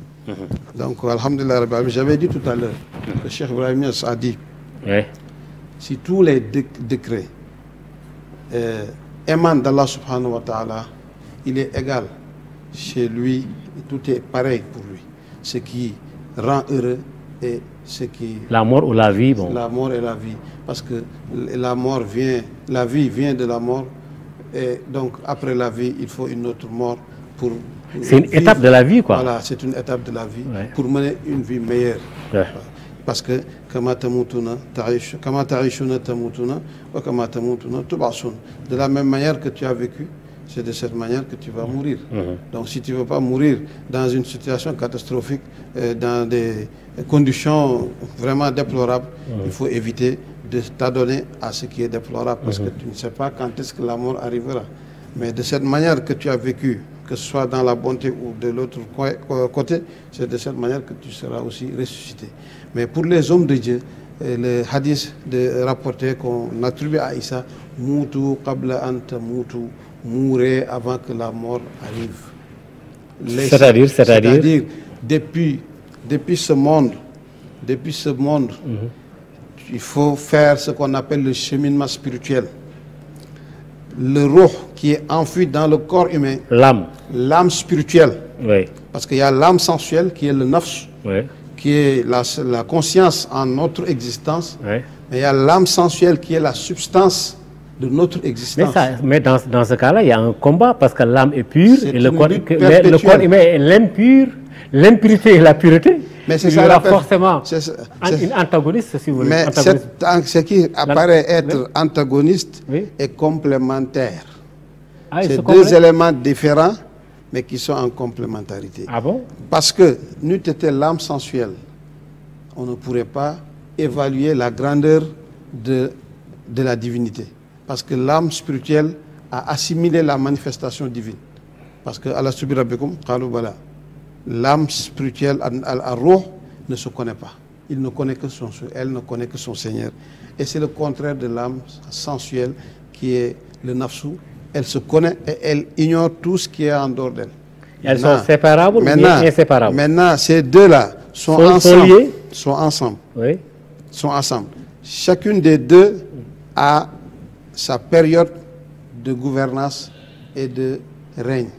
Donc, alhamdulillah, j'avais dit tout à l'heure, le Cheikh Ibrahim Niass a dit, si tous les décrets émanent d'Allah subhanahu wa ta'ala, il est égal chez lui, tout est pareil pour lui. Ce qui rend heureux et ce qui... La mort ou la vie, bon. La mort et la vie. Parce que la vie vient de la mort. Et donc, après la vie, il faut une autre mort pour... C'est une étape de la vie, quoi. Voilà, c'est une étape de la vie pour mener une vie meilleure. Parce que de la même manière que tu as vécu, c'est de cette manière que tu vas mourir. Donc si tu ne veux pas mourir dans une situation catastrophique, dans des conditions vraiment déplorables, il faut éviter de t'adonner à ce qui est déplorable, parce que tu ne sais pas quand est-ce que la mort arrivera. Mais de cette manière que tu as vécu, que ce soit dans la bonté ou de l'autre côté, c'est de cette manière que tu seras aussi ressuscité. Mais pour les hommes de Dieu, le hadith rapporté qu'on attribue à Issa, « Moutou qabla anta moutou » mourrez avant que la mort arrive. C'est-à-dire depuis ce monde, il faut faire ce qu'on appelle le cheminement spirituel. Le ruh qui est enfui dans le corps humain, l'âme spirituelle, parce qu'il y a l'âme sensuelle qui est le nafs, qui est la conscience en notre existence, mais il y a l'âme sensuelle qui est la substance de notre existence. Mais dans ce cas-là, il y a un combat, parce que l'âme est pure et le corps humain est l'impurité et la pureté. Mais c'est ça, il y aura forcément une antagoniste, si vous voulez. Mais ce qui apparaît être antagoniste est complémentaire. C'est deux éléments différents, mais qui sont en complémentarité. Ah bon? Parce que n'eût été l'âme sensuelle, on ne pourrait pas évaluer la grandeur de la divinité. Parce que l'âme spirituelle a assimilé la manifestation divine. Parce que Allah subhanahu wa ta'ala, l'âme spirituelle, al-ruh, ne se connaît pas. Elle ne connaît que son Seigneur. Et c'est le contraire de l'âme sensuelle qui est le nafsu. Elle se connaît et elle ignore tout ce qui est en dehors d'elle. Elles sont séparables ou inséparables? Maintenant, ces deux-là sont ensemble. Oui. Sont ensemble. Chacune des deux a sa période de gouvernance et de règne.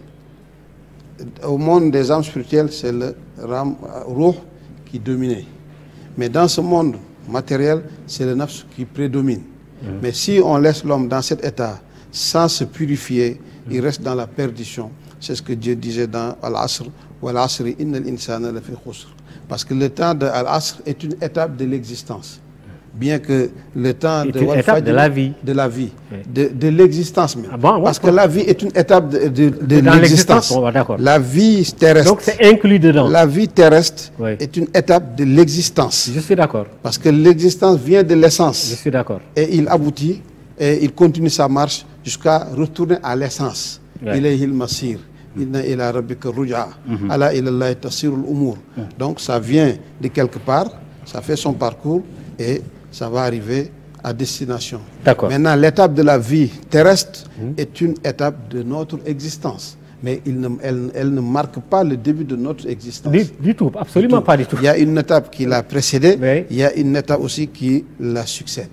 Au monde des âmes spirituelles, c'est le ruh qui domine. Mais dans ce monde matériel, c'est le nafs qui prédomine. Mais si on laisse l'homme dans cet état, sans se purifier, il reste dans la perdition. C'est ce que Dieu disait dans Al-Asr, Wal-Asri innal insana lafi khusr. Parce que le temps de Al-Asr est une étape de l'existence. Bien que le temps de la vie, de l'existence même. Ah bon, parce que la vie est une étape de l'existence. La vie terrestre. Donc c'est inclus dedans. La vie terrestre est une étape de l'existence. Je suis d'accord. Parce que l'existence vient de l'essence. Je suis d'accord. Et il aboutit et il continue sa marche jusqu'à retourner à l'essence. Ilayhil masir. Inna ila rabbika ruj'a. Ala ila Allah tasirul umur. Donc ça vient de quelque part, ça fait son parcours et ça va arriver à destination. Maintenant, l'étape de la vie terrestre est une étape de notre existence. Mais elle ne marque pas le début de notre existence. Du tout, absolument pas du tout. Il y a une étape qui l'a précédée, il y a une étape aussi qui la succède.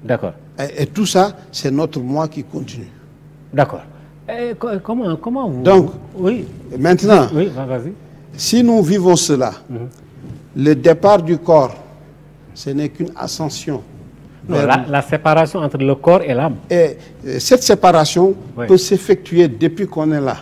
D'accord. Et tout ça, c'est notre moi qui continue. D'accord. Comment vous... Donc, maintenant, si nous vivons cela, le départ du corps, ce n'est qu'une ascension. Non, la séparation entre le corps et l'âme. Et cette séparation peut s'effectuer depuis qu'on est là.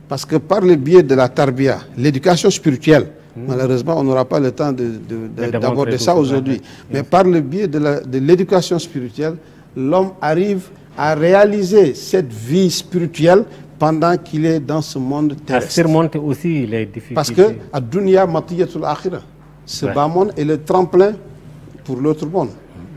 Parce que par le biais de la tarbiya, l'éducation spirituelle, malheureusement on n'aura pas le temps d'aborder ça aujourd'hui, mais par le biais de l'éducation spirituelle, l'homme arrive à réaliser cette vie spirituelle pendant qu'il est dans ce monde terrestre. À surmonter aussi les difficultés. Parce que ad-dunya matiyatul akhirah, ce bas monde est le tremplin pour l'autre monde.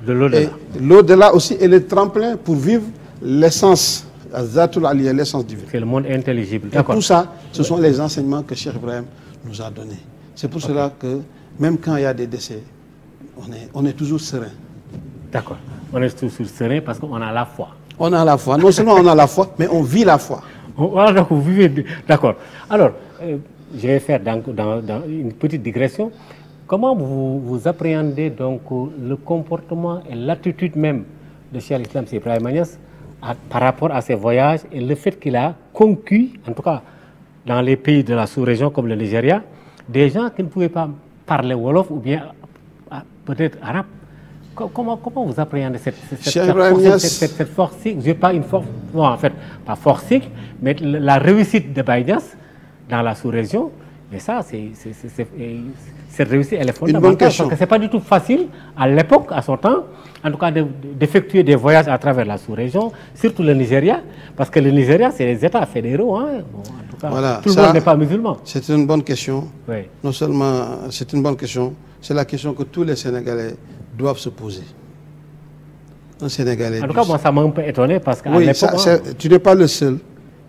De l'au-delà. Et l'au-delà aussi est le tremplin pour vivre l'essence, l'essence divine. C'est le monde intelligible. Et tout ça, ce sont les enseignements que Cheikh Ibrahim nous a donnés. C'est pour cela que même quand il y a des décès, on est toujours serein. D'accord. On est toujours serein parce qu'on a la foi. On a la foi. Non seulement on a la foi, mais on vit la foi. Voilà, donc vous vivez. D'accord. Alors, je vais faire dans une petite digression. Comment vous appréhendez donc le comportement et l'attitude même de Cheikh al-Islam Seydi Ibrahima Niass par rapport à ses voyages et le fait qu'il a conquis, en tout cas dans les pays de la sous-région comme le Nigeria, des gens qui ne pouvaient pas parler wolof ou bien peut-être arabe. Comment vous appréhendez cette forcing, je pas une force, non en fait pas forcing, mais la réussite de Baye Niass dans la sous-région Mais ça, cette réussite, elle est fondamentale. Une bonne question. Parce que ce n'est pas du tout facile, à l'époque, à son temps, en tout cas, d'effectuer des voyages à travers la sous-région, surtout le Nigeria, parce que le Nigeria, c'est les États fédéraux. Hein. Bon, en tout cas, voilà, tout le monde n'est pas musulman. C'est une bonne question. Oui. Non seulement c'est une bonne question, c'est la question que tous les Sénégalais doivent se poser. Un Sénégalais. En tout cas, moi, ça m'a un peu étonné parce qu'à oui, l'époque... tu n'es pas le seul.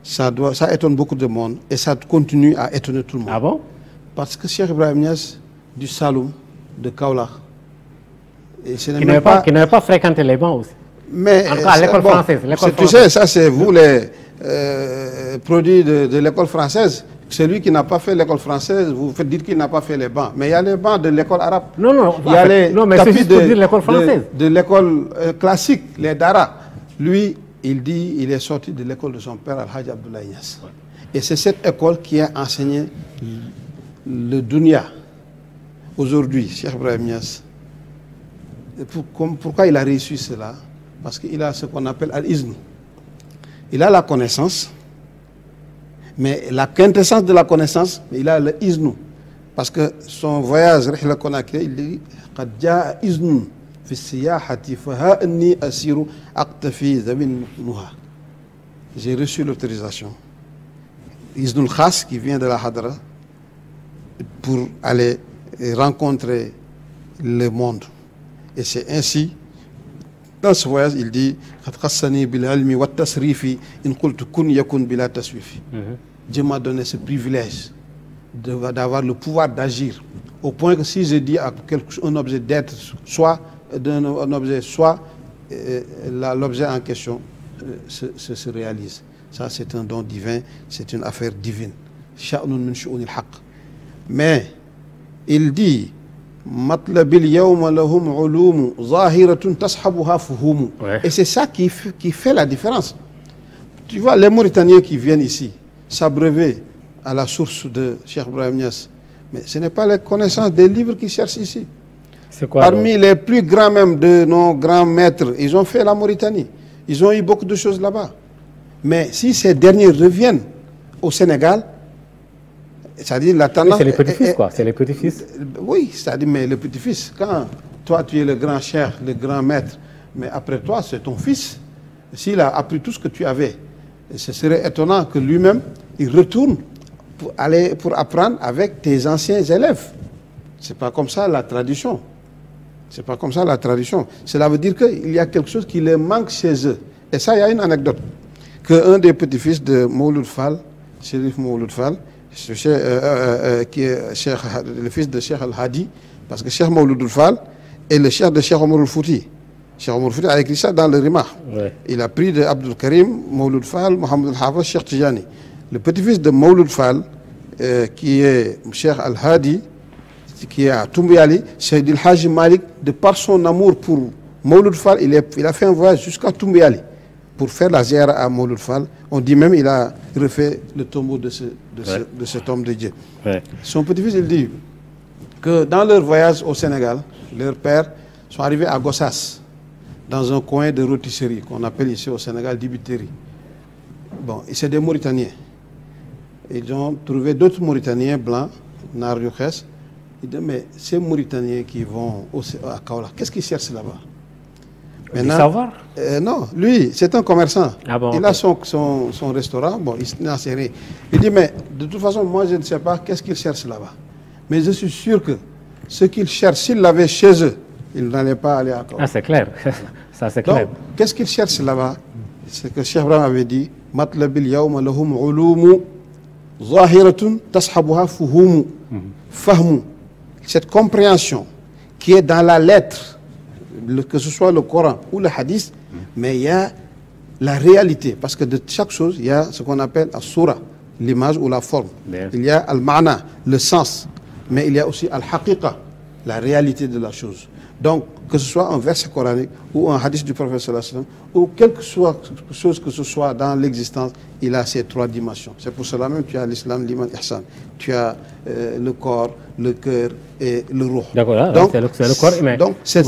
Ça étonne beaucoup de monde et ça continue à étonner tout le monde. Ah bon? Parce que Cheikh Ibrahim Niass, du Saloum, de Kaolack, qui n'avait pas fréquenté les bancs aussi. Mais en tout cas, à l'école française. Tu sais, ça c'est vous les produits de l'école française. Celui qui n'a pas fait l'école française, vous faites dire qu'il n'a pas fait les bancs. Mais il y a les bancs de l'école arabe. Non, non, il y a les non, mais c'est juste pour dire l'école française. De l'école classique, les Dara. Lui, il dit il est sorti de l'école de son père, Al-Hajj Abdoulaye Niass. Ouais. Et c'est cette école qui a enseigné le dunya. Aujourd'hui, Cheikh Ibrahim Niass, pourquoi il a réussi cela? Parce qu'il a ce qu'on appelle al-izn. Il a la connaissance, mais la quintessence de la connaissance, il a le izn. Parce que son voyage, il dit قد جاء إذن في السياحة فها إني أسير أقتفي ذوي النهى. J'ai reçu l'autorisation. Iznul Khas qui vient de la Hadra pour aller rencontrer le monde. Et c'est ainsi, dans ce voyage, il dit Dieu m'a donné ce privilège d'avoir le pouvoir d'agir. Au point que si je dis à un objet d'être, soit un objet, soit l'objet en question se réalise. Ça, c'est un don divin, c'est une affaire divine. Mais il dit et c'est ça qui fait la différence. Tu vois, les Mauritaniens qui viennent ici s'abreuver à la source de Cheikh Ibrahim Niass, mais ce n'est pas la connaissance des livres qu'ils cherchent ici. Quoi, parmi les plus grands même de nos grands maîtres, ils ont fait la Mauritanie. Ils ont eu beaucoup de choses là-bas. Mais si ces derniers reviennent au Sénégal, c'est-à-dire la tendance... Oui, c'est les petits-fils, quoi. C'est les petits-fils. Oui, c'est-à-dire, mais le petit-fils, quand toi, tu es le grand cheikh, le grand maître, mais après toi, c'est ton fils. S'il a appris tout ce que tu avais, ce serait étonnant que lui-même, il retourne pour apprendre avec tes anciens élèves. C'est pas comme ça la tradition. C'est pas comme ça la tradition. Cela veut dire qu'il y a quelque chose qui les manque chez eux. Et ça, il y a une anecdote. Qu'un des petits-fils de Mouloud Fall, Chérif Mouloud Fall, qui est le fils de Cheikh Al-Hadi, parce que Cheikh Mouloud Fall est le cheikh de Cheikh Omar Al-Fouti. Cheikh Omar Al-Fouti a écrit ça dans le Rimah. Ouais. Il a pris de Abdul Karim, Mouloud Fall, Mohamed Al-Hafiz, Cheikh Tijani. Le petit-fils de Mouloud Fall, qui est Cheikh Al-Hadi, qui est à Toumbiali, Cheikh El-Haji Malik, de par son amour pour Mouloud Fall, il a fait un voyage jusqu'à Toumbiali pour faire la ziara à Mouloud Fall. On dit même qu'il a refait le tombeau de cet homme de Dieu. Ouais. Son petit-fils, il dit que dans leur voyage au Sénégal, leurs pères sont arrivés à Gossas, dans un coin de rôtisserie qu'on appelle ici au Sénégal Dibiteri. Bon, et c'est des Mauritaniens. Ils ont trouvé d'autres Mauritaniens blancs, Nariouches. Ils disent, mais ces Mauritaniens qui vont à Kaolack, qu'est-ce qu'ils cherchent là-bas? Maintenant, savoir non, lui, c'est un commerçant. Ah bon, il a son restaurant, bon, il n'en sait rien. Il dit, mais de toute façon, moi, je ne sais pas qu'est-ce qu'ils cherchent là-bas. Mais je suis sûr que ce qu'ils cherchent, s'ils l'avaient chez eux, ils n'allaient pas aller à Kaolack. Ah, c'est clair. Ça, c'est clair. Qu'est-ce qu'ils cherchent là-bas? C'est que Cheikh Ibrahim avait dit, Matlabil yawma lahum ulumu zahiratun tashabuha fuhumu. Fahmu. Cette compréhension qui est dans la lettre, que ce soit le Coran ou le Hadith, mais il y a la réalité, parce que de chaque chose, il y a ce qu'on appelle al-sura, l'image ou la forme. Bien. Il y a al-ma'na, le sens, mais il y a aussi al-haqiqa, la réalité de la chose. Donc, que ce soit un verset coranique ou un hadith du prophète sallallahu alayhi wa sallam, ou quelque chose que ce soit dans l'existence, il a ces trois dimensions. C'est pour cela même que tu as l'islam, l'iman, l'ihsan. Tu as le corps, le cœur et le ruh. D'accord, c'est le corps humain. Donc, c'est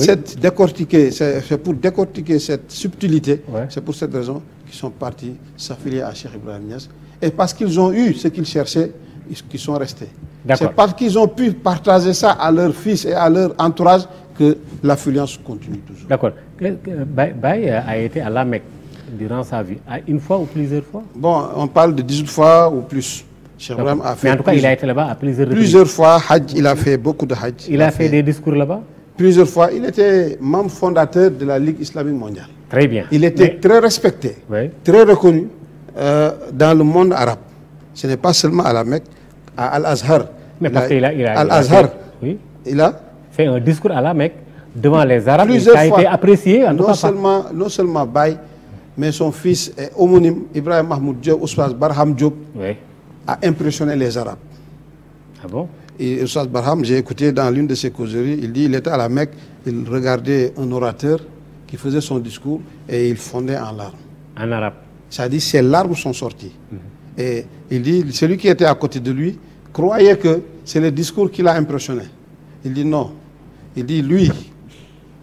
pour décortiquer cette subtilité, c'est pour cette raison qu'ils sont partis s'affilier à Cheikh Ibrahim Niass. Et parce qu'ils ont eu ce qu'ils cherchaient, ils sont restés. C'est parce qu'ils ont pu partager ça à leurs fils et à leur entourage que l'affluence continue toujours. D'accord. Baye a été à la Mecque durant sa vie, une fois ou plusieurs fois? Bon, on parle de 18 fois ou plus. Cheikh Ibrahim a fait. Mais en tout cas, il a été là-bas à plusieurs reprises. Plusieurs fois, Hajj, il a fait beaucoup de Hajj. Il a fait des discours là-bas? Plusieurs fois. Il était membre fondateur de la Ligue islamique mondiale. Très bien. Il était très respecté, très reconnu dans le monde arabe. Ce n'est pas seulement à la Mecque, à Al-Azhar. Mais parce qu'il il a fait un discours à la Mecque devant les Arabes. Plusieurs fois. A été apprécié. Non seulement Baye, mais son fils et homonyme, Ibrahim Mahmoud Diop, Oustaz Barham Diop, a impressionné les Arabes. Ah bon? Et Oustaz Barham, j'ai écouté dans l'une de ses causeries, il dit qu'il était à la Mecque, il regardait un orateur qui faisait son discours et il fondait en larmes. En arabe? Ça dit, ses larmes sont sorties. Et il dit, celui qui était à côté de lui croyait que c'est le discours qui l'a impressionné. Il dit non. Il dit, lui,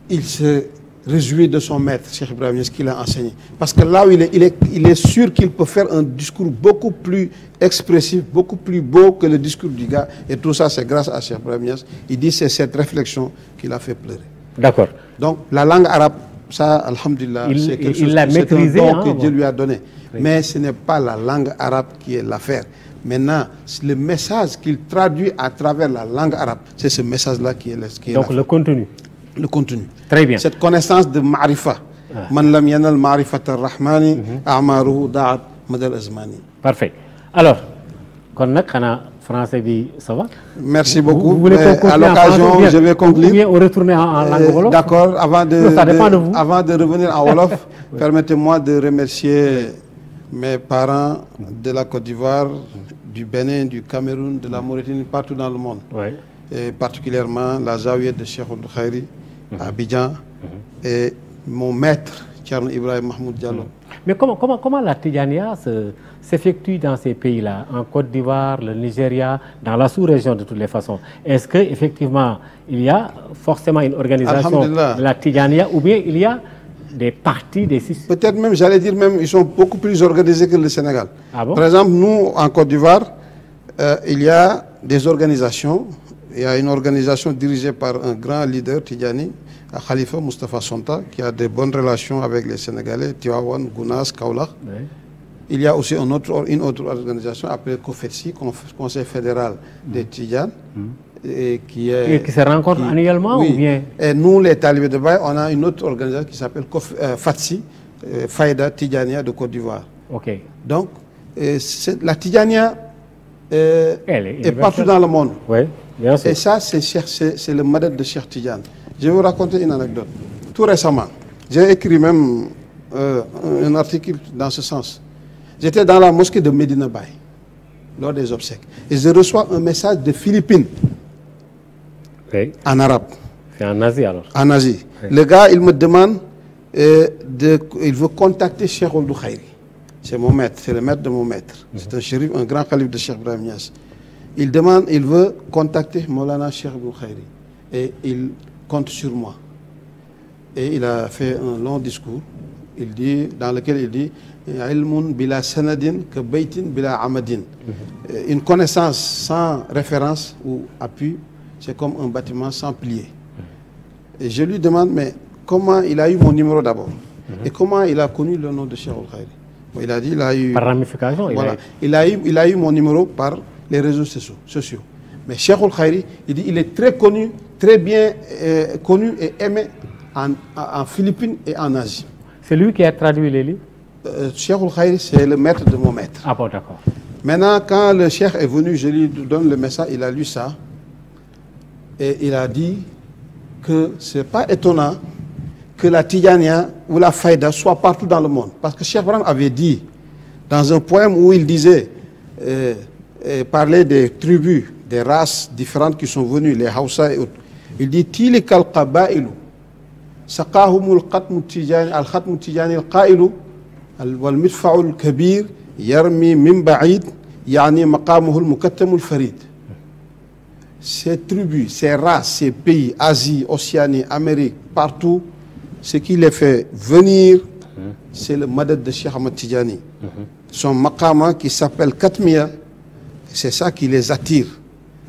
il se réjouit de son maître, Cheikh Ibrahim, ce qu'il a enseigné. Parce que là où il est sûr qu'il peut faire un discours beaucoup plus expressif, beaucoup plus beau que le discours du gars. Et tout ça, c'est grâce à Cheikh Ibrahim. Il dit, c'est cette réflexion qui l'a fait pleurer. D'accord. Donc, la langue arabe, ça, alhamdulillah, c'est quelque chose que Dieu lui a donné. Oui. Mais ce n'est pas la langue arabe qui est l'affaire. Maintenant, le message qu'il traduit à travers la langue arabe, c'est ce message-là qui est donc le contenu. Le contenu. Très bien. Cette connaissance de ma'rifa. Man lam yanal ma'rifat ar-rahmani a'maruhu da'at madal azmani. Parfait. Alors, kon nak xana français bi ça va? Merci beaucoup. Vous voulez à l'occasion, je vais conclure. Ou bien on retourne en langue wolof? D'accord. Avant de revenir en wolof, oui. Permettez-moi de remercier mes parents de la Côte d'Ivoire, du Bénin, du Cameroun, de la Mauritanie, partout dans le monde. Oui. Et particulièrement la Zawiya de Cheikh Ould Khairi à Abidjan et mon maître, Thierno Ibrahim Mahmoud Diallo. Mais comment la Tidjania s'effectue dans ces pays-là, en Côte d'Ivoire, le Nigeria, dans la sous-région de toutes les façons? Est-ce qu'effectivement, il y a forcément une organisation de la Tidjania ou bien il y a des partis, des systèmes? Peut-être même, j'allais dire même, ils sont beaucoup plus organisés que le Sénégal. Ah bon? Par exemple, nous, en Côte d'Ivoire, il y a des organisations. Il y a une organisation dirigée par un grand leader Tidjani, Khalifa Moustapha Sonta, qui a de bonnes relations avec les Sénégalais, Tivaouane, Gounas, Kaolack. Oui. Il y a aussi une autre organisation appelée COFETSI, Conseil fédéral des Tidjanes. Et qui se rencontre annuellement ou bien? Et nous, les talibés de Baye, on a une autre organisation qui s'appelle FATSI, Faïda Tidjania de Côte d'Ivoire. Ok. Donc, la Tidjania est partout dans le monde. Oui, bien sûr. Et ça, c'est le modèle de Cheikh Tidjane. Je vais vous raconter une anecdote. Tout récemment, j'ai écrit même un article dans ce sens. J'étais dans la mosquée de Medina Baye, lors des obsèques. Et je reçois un message de Philippines, en arabe. C'est en Asie alors? En Asie. Oui. Le gars, il me demande, il veut contacter Cheikh Ould Khairi. C'est mon maître, c'est le maître de mon maître. C'est un shérif, un grand calife de Cheikh Ibrahim Niass. Il veut contacter Maulana Cheikh Ould Khairi. Et il compte sur moi. Et il a fait un long discours, dans lequel il dit Ilmun bila sanadin ka baytin bila amadin. Une connaissance sans référence ou appui, c'est comme un bâtiment sans pilier. Et je lui demande, mais comment il a eu mon numéro d'abord? Et comment il a connu le nom de Cheikh Ould Khairi? Bon, il a dit, il a eu... Par ramification? Voilà. Il a eu mon numéro par les réseaux sociaux. Mais Cheikh Ould Khairi, il dit, il est très connu, très bien connu et aimé en Philippines et en Asie. C'est lui qui a traduit les livres? Cheikh Ould Khairi, c'est le maître de mon maître. Ah bon, d'accord. Maintenant, quand le cheikh est venu, je lui donne le message, il a lu ça. Et il a dit que ce n'est pas étonnant que la Tidjania ou la Faïda soit partout dans le monde. Parce que Cheikh Ibrahim avait dit, dans un poème où il disait, parlait des tribus, des races différentes qui sont venues, les Hausa et autres. Il dit, Tilikal Qaba'ilu, Saqahumul Khatmu Tidjani, Al-Khatmu Tidjani Al-Qa'ilu, Wal-Midfa'ul Kabir, Yarmi Min Ba'id, Yani Maqamuhul Mukattamul Farid. Ces tribus, ces races, ces pays, Asie, Océanie, Amérique, partout, ce qui les fait venir, c'est le madad de Cheikh Ahmad Tidjani. Son maqama qui s'appelle Katmiya, c'est ça qui les attire.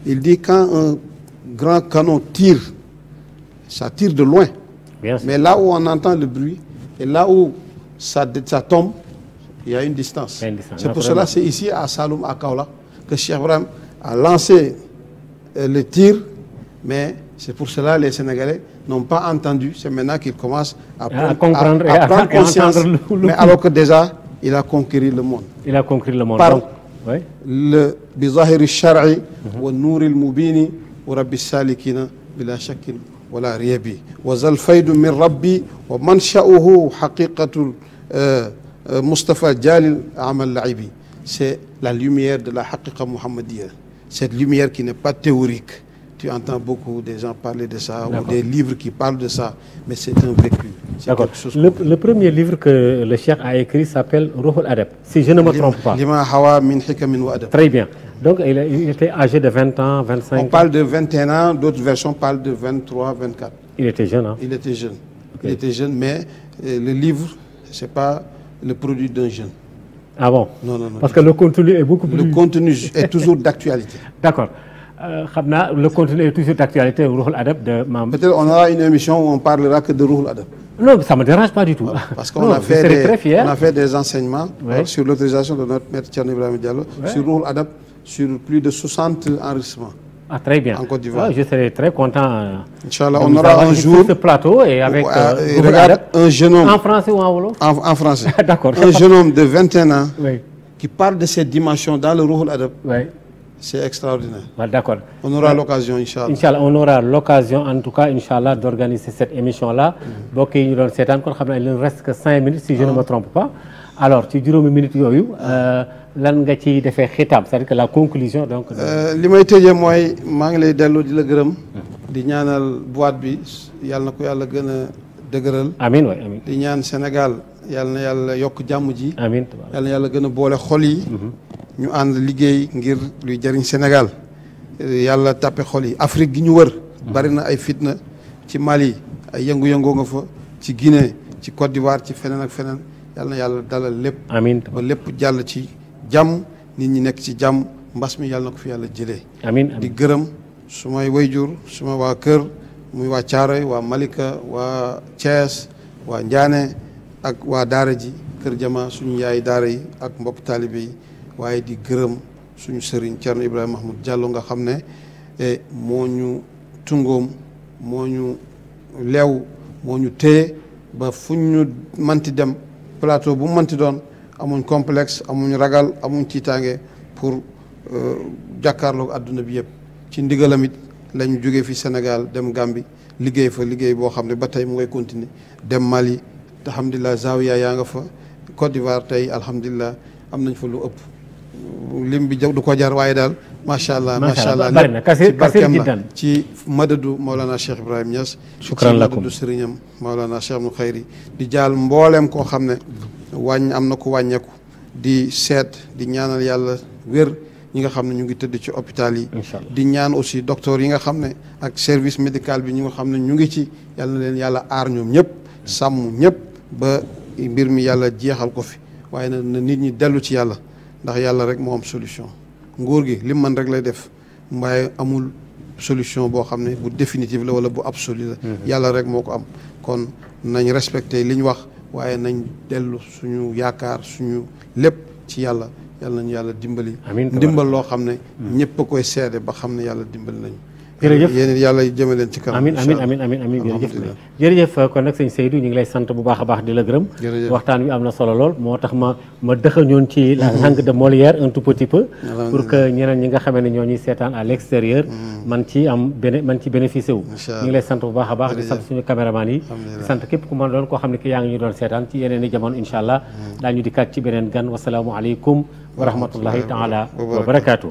Il dit quand un grand canon tire, ça tire de loin. Bien sûr. Mais là où on entend le bruit et là où ça tombe, il y a une distance. C'est pour cela, c'est ici à Saloum, à Kaolack, que Cheikh Ibrahim a lancé le tir, mais c'est pour cela que les Sénégalais n'ont pas entendu. C'est maintenant qu'ils commencent à prendre conscience. Mais alors que déjà, il a conquis le monde. Il a conquis le monde. Par le bizahir al-shar'i wa nur al-mubini wa rabbi salikina bila shakkin wala riyabi wa zal faydu min rabbi wa mansha'uhu haqiqatul Mustafa Jalil Amal Laibi. C'est la lumière de la haqiqa muhammadiyya. Cette lumière qui n'est pas théorique. Tu entends beaucoup des gens parler de ça ou des livres qui parlent de ça, mais c'est un vécu. D'accord. Le premier livre que le cheikh a écrit s'appelle Ruhul Adab, si je ne me trompe pas. Lima Hawa min hikamin wa adab. Très bien. Donc il était âgé de 20 ans, 25 ans. On parle de 21 ans, d'autres versions parlent de 23, 24. Il était jeune, hein? Il était jeune. Okay. Il était jeune, mais le livre, ce n'est pas le produit d'un jeune. Ah bon? Non. Parce que le contenu est beaucoup plus... Le contenu est toujours d'actualité. D'accord. Le contenu est toujours d'actualité au Ruhul Adab de Mam. Peut-être on aura une émission où on parlera que de Ruhul Adab. Non, ça ne me dérange pas du tout. Parce qu'on a fait des enseignements sur l'autorisation de notre maître Thierno Ibrahima Diallo sur Ruhul Adab, sur plus de 60 enregistrements. Ah, très bien. En Côte d'Ivoire. Je serai très content. Inch'Allah, on aura un jour ce plateau et avec regarde, un jeune homme en français ou en wolof? En français. D'accord. Un jeune homme de 21 ans qui parle de ces dimensions dans le Ruhul Adab. C'est extraordinaire. D'accord. On aura l'occasion, Inch'Allah. Inch'Allah, on aura l'occasion, en tout cas, Inch'Allah, d'organiser cette émission-là. Donc, il ne reste que 5 minutes, si je ne me trompe pas. Alors, tu diras une minute, lan nga ci defee xitam, c'est-à-dire que la conclusion donc. li may tëjee mooy maa ngi lay dellu di la gërëm di ñaanal boîte bi yàlla na ko yàlla gën a dëgëral. amiin waay amiin. di ñaan Sénégal yàlla na yàlla yokk jàmm ji. amiin. yàlla na yàlla gën a boole xol yi. ñu ànd liggéey ngir luy jëriñ Sénégal yàlla tàppe xol yi. Afrique gi ñu wër. bari na ay fitna ci Mali ay yëngu-yëngoo nga fa ci Guinée ci Côte d'Ivoire ci feneen ak feneen yàlla na yàlla dalal lépp. amiin ba lépp jàll ci. jàmm nit ñi nekk ci jàmm mbas mi yàlla na ko fi yàlla jëlee. amiin di gërëm sumay wayjur suma waa kër muy waa Thiaroye waa Malika waa Thiès waa Ndiané ak waa Daara ji kër Jama suñu yaay Daara yi ak mbokk taalibe yi waaye di gërëm suñu sëriñ Thierno Ibrahima Mahmoud Diallo nga xam ne moo ñu tungoom moo ñu leew moo ñu téye ba fuñ ñu manti dem plateau bu manti doon. amuñ complexe amuñ ragal amuñ tiitaange pour jàkkaarloog àdduna bi yëpp ci ndigalam it lañu jógee fi Sénégal dem Gambie liggéey fa liggéey boo xam ne ba tey mu ngay continuer dem Mali alhamdulilah Zawiya yaa nga fa Côte d'Ivoire tey alhamdulilah am nañ fa lu ëpp lim bi du ko jar waaye daal macha allah macha allah ci barkeem la ci madadu Maolana Cheikh Ibrahim Niass ci madadu sëriñam Maolana Cheikh Ibnu Khayri di jaal mbooleem koo xam ne am na ko wàññeeku di seet di ñaanal yàlla wér ñi nga xam ne ñu ngi tëdd ci hôpital yi di ñaan aussi docteur yi nga xam ne ak service médical bi ñi nga xam ne ñu ngi ci yàlla na leen yàlla aar ñoom ñëpp sàmm ñëpp ba mbir mi yàlla jeexal ko fi waaye na nit ñi dellu ci yàlla ndax yàlla rek moo am solution nguur gi li man rek lay def waaye amul solution boo xam ne bu définitive la wala bu absolu la yàlla rek moo ko am kon nañ respecté li ñu wax waaye nañ dellu suñu yaakaar suñu lépp ci yàlla yàlla nañu yàlla dimbali ndimbal loo xam ne ñëpp a koy seede ba xam ne yàlla dimbali nañu jërëjëf yéen yàlla jëme leen ci kanam amiin jërëjëf kon nag sëñ Seydou ñu ngi lay sant bu baax a baax di la gërëm waxtaan wi am na solo lool moo tax ma dëxañoon ci la langue de Molière un tout petit peu pour que ñeneen ñi nga xamee ne ñoo ñuy seetaan à l'extérieur man ci bénéficié wu ñu ngi lay sant bu baax a baax di sant suñu caméraman yi di sant képp ku man doon koo xam ne ki yaa ngi ñu doon seetaan ci yeneen i jamono incha allah daañu dikkaat ci beneen gan wasalaamu aleykum wa rahmatullahi taala wa barakaatu